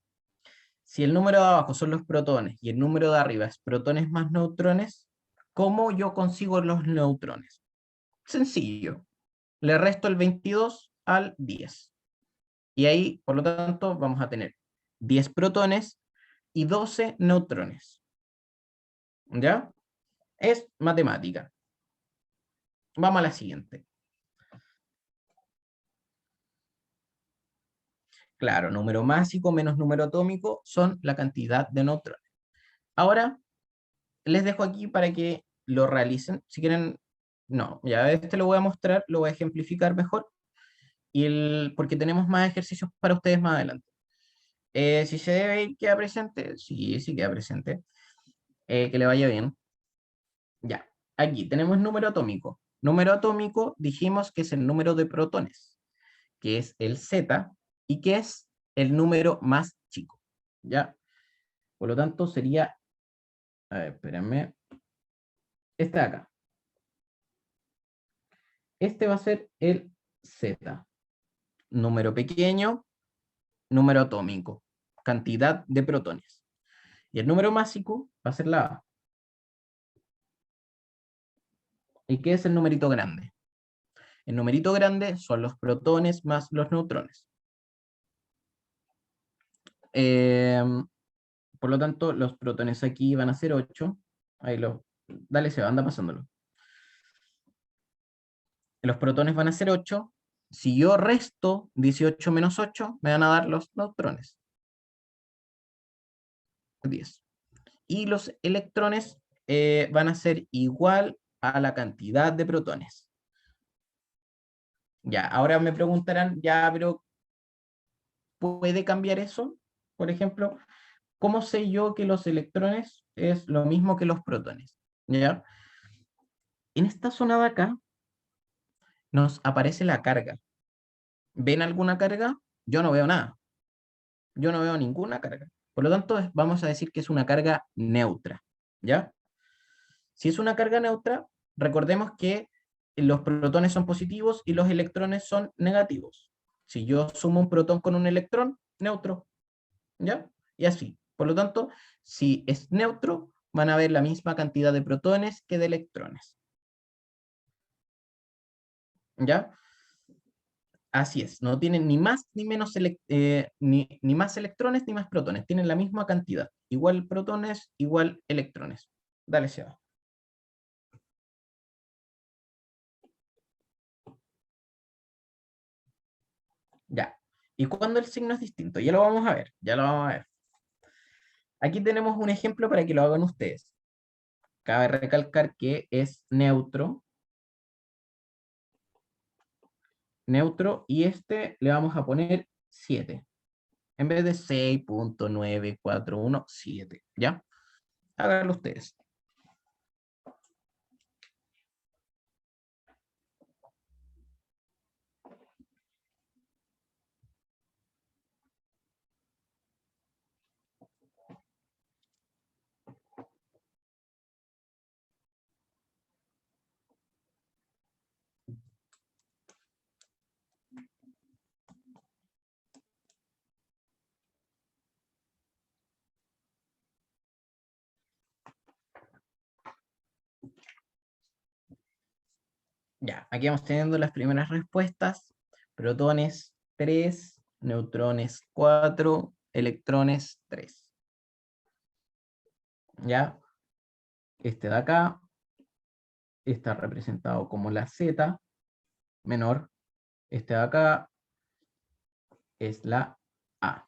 Si el número de abajo son los protones y el número de arriba es protones más neutrones, ¿cómo yo consigo los neutrones? Sencillo. Le resto el 22 al 10. Y ahí, por lo tanto, vamos a tener 10 protones y 12 neutrones. ¿Ya? Es matemática. Vamos a la siguiente. Claro, número másico menos número atómico son la cantidad de neutrones. Ahora, les dejo aquí para que lo realicen. Si quieren, no, ya este lo voy a mostrar, lo voy a ejemplificar mejor, porque tenemos más ejercicios para ustedes más adelante. Si se debe ir, queda presente. Sí, sí queda presente. Que le vaya bien. Ya, aquí tenemos número atómico. Número atómico dijimos que es el número de protones, que es el Z, y que es el número más chico, ¿ya? Por lo tanto, sería, a ver, espérenme, este de acá. Este va a ser el Z. Número pequeño, número atómico, cantidad de protones. Y el número másico va a ser la A. ¿Y qué es el numerito grande? El numerito grande son los protones más los neutrones. Por lo tanto, los protones aquí van a ser 8. Ahí dale, se va, anda pasándolo. Los protones van a ser 8. Si yo resto 18 menos 8, me van a dar los neutrones. 10. Y los electrones van a ser igual a la cantidad de protones. Ya, ahora me preguntarán, ya, pero ¿puede cambiar eso? Por ejemplo, ¿cómo sé yo que los electrones es lo mismo que los protones? ¿Ya? En esta zona de acá nos aparece la carga. ¿Ven alguna carga? Yo no veo nada. Yo no veo ninguna carga. Por lo tanto, vamos a decir que es una carga neutra. ¿Ya? Si es una carga neutra, recordemos que los protones son positivos y los electrones son negativos. Si yo sumo un protón con un electrón, neutro. ¿Ya? Y así. Por lo tanto, si es neutro, van a haber la misma cantidad de protones que de electrones. ¿Ya? Así es. No tienen ni más ni menos ni más electrones ni más protones. Tienen la misma cantidad. Igual protones, igual electrones. Dale, Seba. Ya. ¿Y cuando el signo es distinto? Ya lo vamos a ver. Ya lo vamos a ver. Aquí tenemos un ejemplo para que lo hagan ustedes. Cabe recalcar que es neutro. Neutro, y este le vamos a poner 7. En vez de 6.941, 7. ¿Ya? Háganlo ustedes. Ya, aquí vamos teniendo las primeras respuestas. Protones 3, neutrones 4, electrones 3. ¿Ya? Este de acá está representado como la Z menor. Este de acá es la A.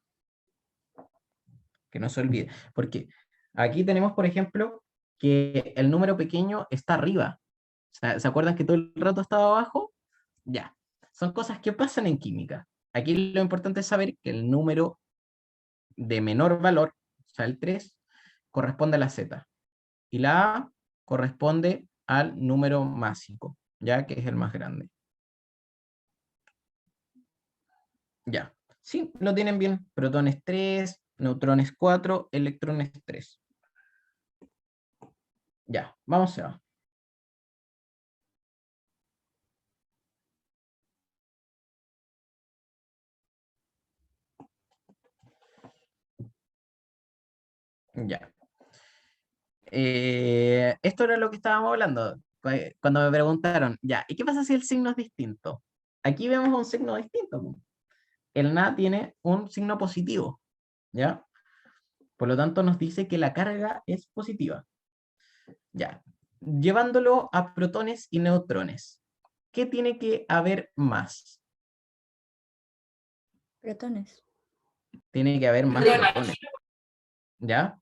Que no se olvide. Porque aquí tenemos, por ejemplo, que el número pequeño está arriba. ¿Se acuerdan que todo el rato estaba abajo? Ya. Son cosas que pasan en química. Aquí lo importante es saber que el número de menor valor, o sea, el 3, corresponde a la Z. Y la A corresponde al número másico, ya que es el más grande. Ya. Sí, lo tienen bien. Protones 3, neutrones 4, electrones 3. Ya, vamos a... Ya. Esto era lo que estábamos hablando cuando me preguntaron, ya, ¿y qué pasa si el signo es distinto? Aquí vemos un signo distinto. Po. El Na tiene un signo positivo, ¿ya? Por lo tanto nos dice que la carga es positiva. Ya. Llevándolo a protones y neutrones, ¿qué tiene que haber más? Protones. Tiene que haber más protones, ¿ya?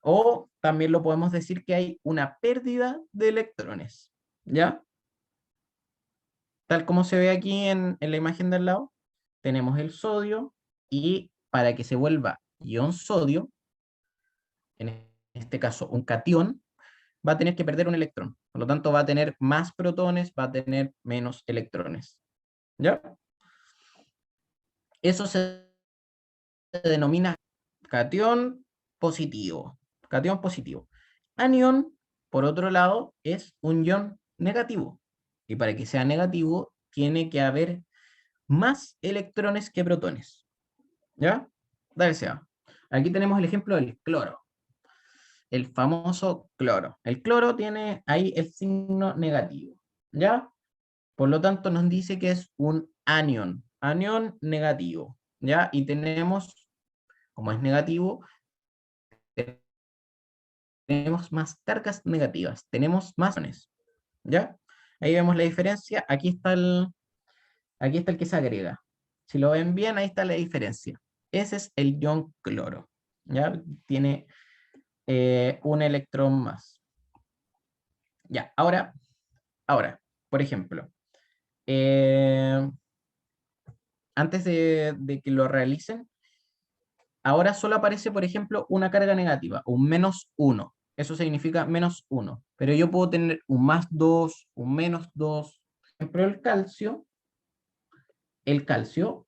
O también lo podemos decir que hay una pérdida de electrones, ¿ya? Tal como se ve aquí en la imagen del lado, tenemos el sodio y para que se vuelva ion sodio, en este caso un catión, va a tener que perder un electrón. Por lo tanto, va a tener más protones, va a tener menos electrones. ¿Ya? Eso se denomina catión positivo. Catión positivo. Anión, por otro lado, es un ion negativo. Y para que sea negativo, tiene que haber más electrones que protones. ¿Ya? Dale sea. Aquí tenemos el ejemplo del cloro. El famoso cloro. El cloro tiene ahí el signo negativo. ¿Ya? Por lo tanto, nos dice que es un anión. Anión negativo. ¿Ya? Y tenemos, como es negativo, tenemos más cargas negativas. Tenemos más iones. ¿Ya? Ahí vemos la diferencia. Aquí está el que se agrega. Si lo ven bien, ahí está la diferencia. Ese es el ion cloro. ¿Ya? Tiene un electrón más. Ya, ahora, por ejemplo, antes de que lo realicen, ahora solo aparece, por ejemplo, una carga negativa, un -1. Eso significa -1. Pero yo puedo tener un +2, un -2. Por ejemplo, el calcio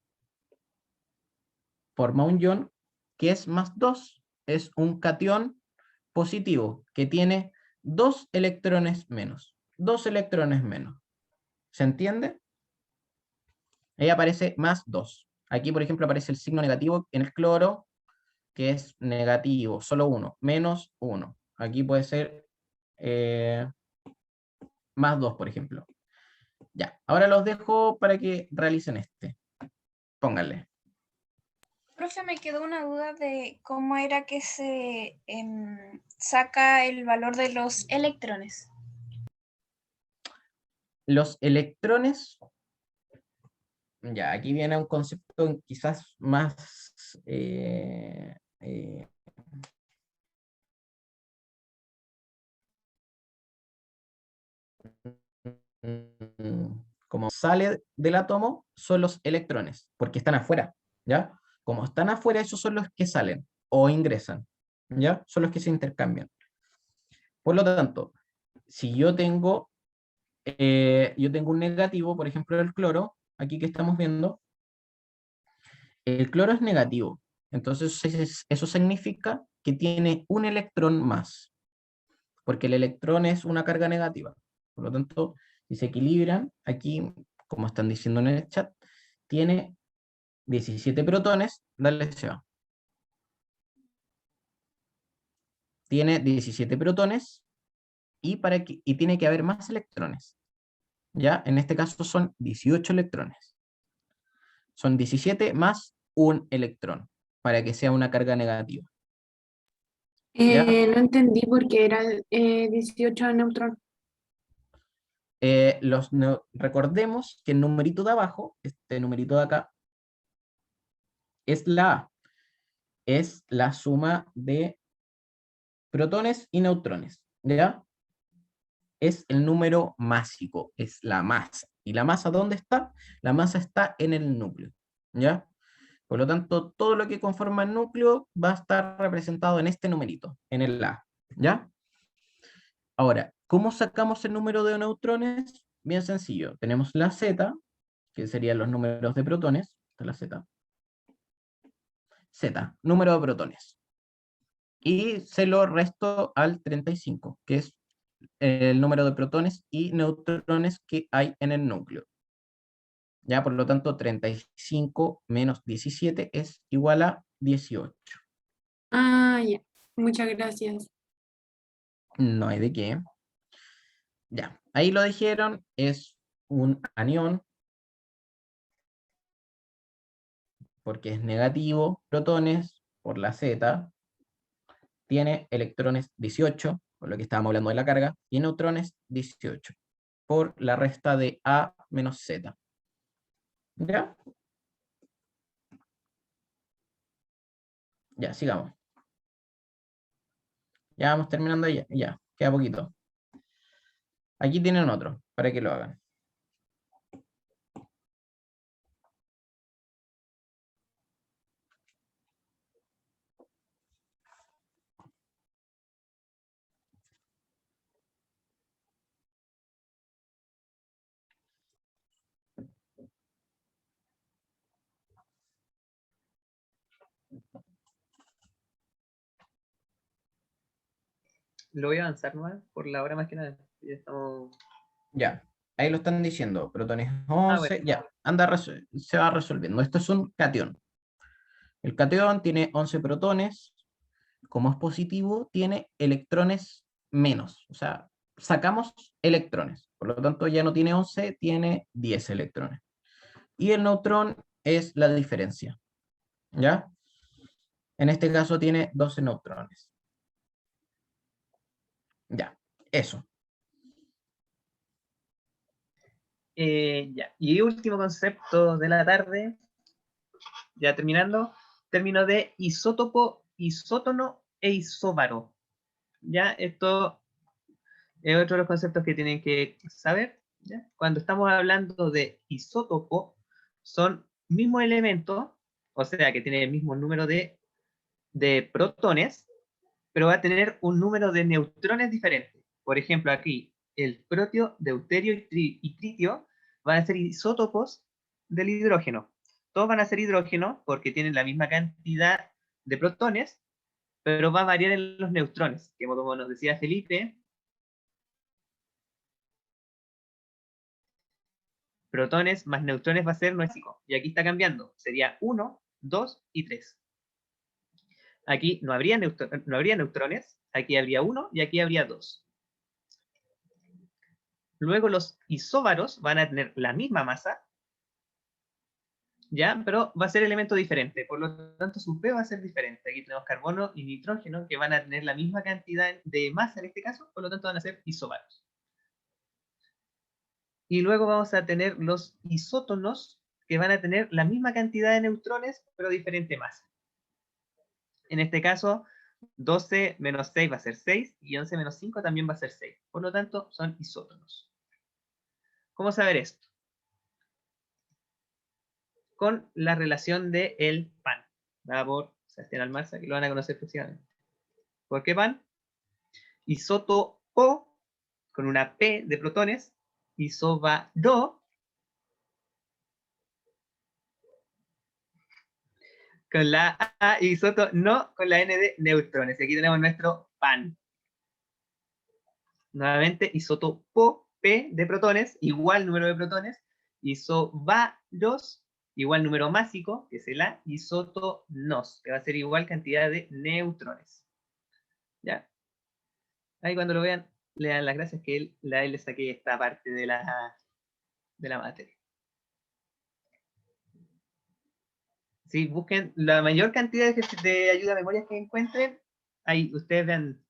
forma un ion que es +2. Es un catión positivo que tiene 2 electrones menos. 2 electrones menos. ¿Se entiende? Ahí aparece +2. Aquí, por ejemplo, aparece el signo negativo en el cloro, que es negativo, solo 1, -1. Aquí puede ser +2, por ejemplo. Ya, ahora los dejo para que realicen este. Pónganle. Profe, me quedó una duda de cómo era que se saca el valor de los electrones. Los electrones, ya, aquí viene un concepto quizás más como sale del átomo son los electrones, porque están afuera, ¿ya? Como están afuera, esos son los que salen o ingresan, ¿ya? Son los que se intercambian. Por lo tanto, si yo tengo un negativo, por ejemplo, del cloro, aquí que estamos viendo, el cloro es negativo. Entonces, eso significa que tiene un electrón más, porque el electrón es una carga negativa. Por lo tanto, si se equilibran, aquí, como están diciendo en el chat, tiene 17 protones, dale se va. Tiene 17 protones y tiene que haber más electrones. ¿Ya? En este caso son 18 electrones. Son 17 más un electrón, para que sea una carga negativa. ¿Ya? No entendí por qué era 18 de neutrón. Recordemos que el numerito de abajo, este numerito de acá, es la A. Es la suma de protones y neutrones. ¿Ya? Es el número másico, es la masa. ¿Y la masa dónde está? La masa está en el núcleo. ¿Ya? Por lo tanto, todo lo que conforma el núcleo va a estar representado en este numerito, en el A. ¿Ya? Ahora, ¿cómo sacamos el número de neutrones? Bien sencillo. Tenemos la Z, que serían los números de protones. Esta es la Z. Z, número de protones. Y se lo resto al 35, que es el número de protones y neutrones que hay en el núcleo. Ya, por lo tanto, 35 menos 17 es igual a 18. Ah, ya. Muchas gracias. No hay de qué. Ya, ahí lo dijeron, es un anión, porque es negativo, protones, por la Z, tiene electrones 18, por lo que estábamos hablando de la carga, y neutrones 18, por la resta de A menos Z. ¿Ya? Ya, sigamos. Ya vamos terminando ya, queda poquito. Aquí tienen otro, para que lo hagan. Lo voy a avanzar nomás por la hora más que nada. Ya estamos... Ya, ahí lo están diciendo, protones Ah, 11, bueno. ya, se va resolviendo. Esto es un cation. El cation tiene 11 protones, como es positivo, tiene electrones menos, o sea, sacamos electrones, por lo tanto ya no tiene 11, tiene 10 electrones. Y el neutrón es la diferencia, ¿ya? En este caso tiene 12 neutrones. Ya, eso. Ya. Y último concepto de la tarde, ya terminando, término de isótopo, isótono e isóbaro. Ya, esto Es otro de los conceptos que tienen que saber, ¿ya? Cuando estamos hablando de isótopo, son mismos elementos, o sea, que tienen el mismo número de protones, pero va a tener un número de neutrones diferente. Por ejemplo, aquí, el protio, deuterio y tritio van a ser isótopos del hidrógeno. Todos van a ser hidrógeno porque tienen la misma cantidad de protones, pero va a variar en los neutrones, que como nos decía Felipe, protones más neutrones va a ser nuestro. Y aquí está cambiando. Sería 1, 2 y 3. Aquí no habría neutrones, aquí habría 1 y aquí habría 2. Luego los isóbaros van a tener la misma masa, ¿ya? Pero va a ser elemento diferente, por lo tanto su P va a ser diferente. Aquí tenemos carbono y nitrógeno que van a tener la misma cantidad de masa en este caso, por lo tanto van a ser isóbaros. Y luego vamos a tener los isótonos que van a tener la misma cantidad de neutrones, pero diferente masa. En este caso, 12 menos 6 va a ser 6 y 11 menos 5 también va a ser 6. Por lo tanto, son isótonos. ¿Cómo saber esto? Con la relación de el PAN, dada por Sebastián Almarza, que lo van a conocer próximamente. ¿Por qué PAN? Isótopo, con una P de protones, isóbaro, con la A, no, con la N de neutrones. Y aquí tenemos nuestro PAN. Nuevamente, isótopo, P de protones, igual número de protones, isóbaros, igual número másico, que es el A, isótonos, que va a ser igual cantidad de neutrones. ¿Ya? Ahí cuando lo vean, le dan las gracias que él le saqué esta parte de la materia. Sí, busquen la mayor cantidad de ayuda a memorias que encuentren. Ahí ustedes vean,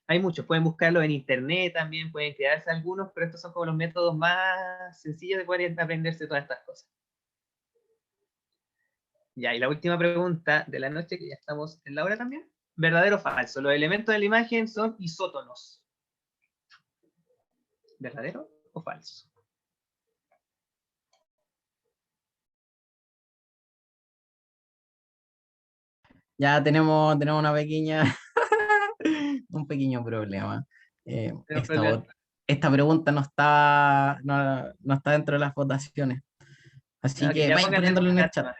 hay muchos, pueden buscarlo en internet también, pueden crearse algunos, pero estos son como los métodos más sencillos de poder aprenderse todas estas cosas. Ya, y la última pregunta de la noche, que ya estamos en la hora también. ¿Verdadero o falso? Los elementos de la imagen son isótonos. ¿Verdadero o falso? Ya tenemos una pequeña, un pequeño problema. Esta pregunta no está dentro de las votaciones. Así Ok, que ya vayan pónganlo en poniéndolo en el el chat. chat.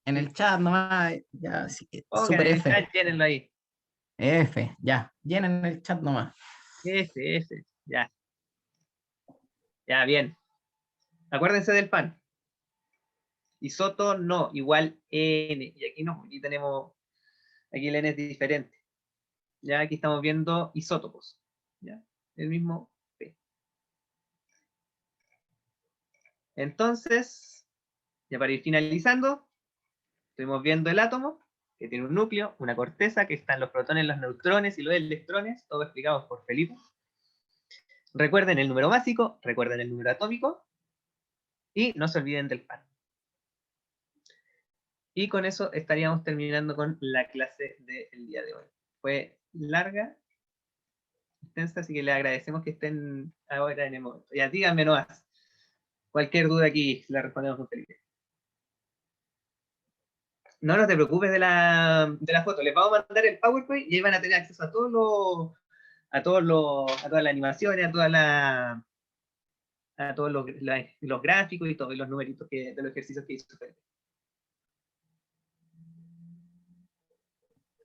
En el chat nomás, ya, Pongan super en el F. chat, llénenlo ahí. F, ya, llenen el chat nomás. F, ya. Ya, bien. Acuérdense del pan. Isótono igual N. Y aquí no, aquí tenemos, aquí el N es diferente. Ya aquí estamos viendo isótopos. ¿Ya? El mismo P. Entonces, ya para ir finalizando, estuvimos viendo el átomo, que tiene un núcleo, una corteza, que están los protones, los neutrones y los electrones, todo explicado por Felipe. Recuerden el número básico, recuerden el número atómico, y no se olviden del pan. Y con eso estaríamos terminando con la clase del día de hoy. Fue larga, extensa, así que les agradecemos que estén ahora en el momento. Ya, díganme nomás. Cualquier duda aquí la respondemos con Felipe. No te preocupes de la foto. Les vamos a mandar el PowerPoint y ahí van a tener acceso a todas las animaciones, a todos los gráficos y todos los numeritos de los ejercicios que hizo Felipe.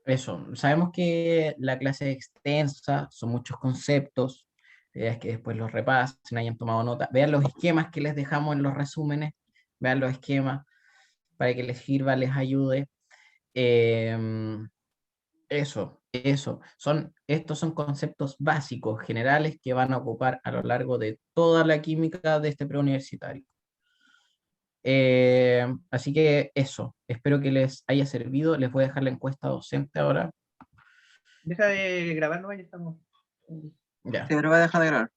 Eso, sabemos que la clase es extensa, son muchos conceptos, la idea es que después los repasen, hayan tomado nota, vean los esquemas que les dejamos en los resúmenes, vean los esquemas para que les sirva, les ayude. Eso, estos son conceptos básicos, generales, que van a ocupar a lo largo de toda la química de este preuniversitario. Así que eso, espero que les haya servido. Les voy a dejar la encuesta docente ahora. Deja de grabar, no, ya estamos. Ya. Sí, pero va a dejar de grabar.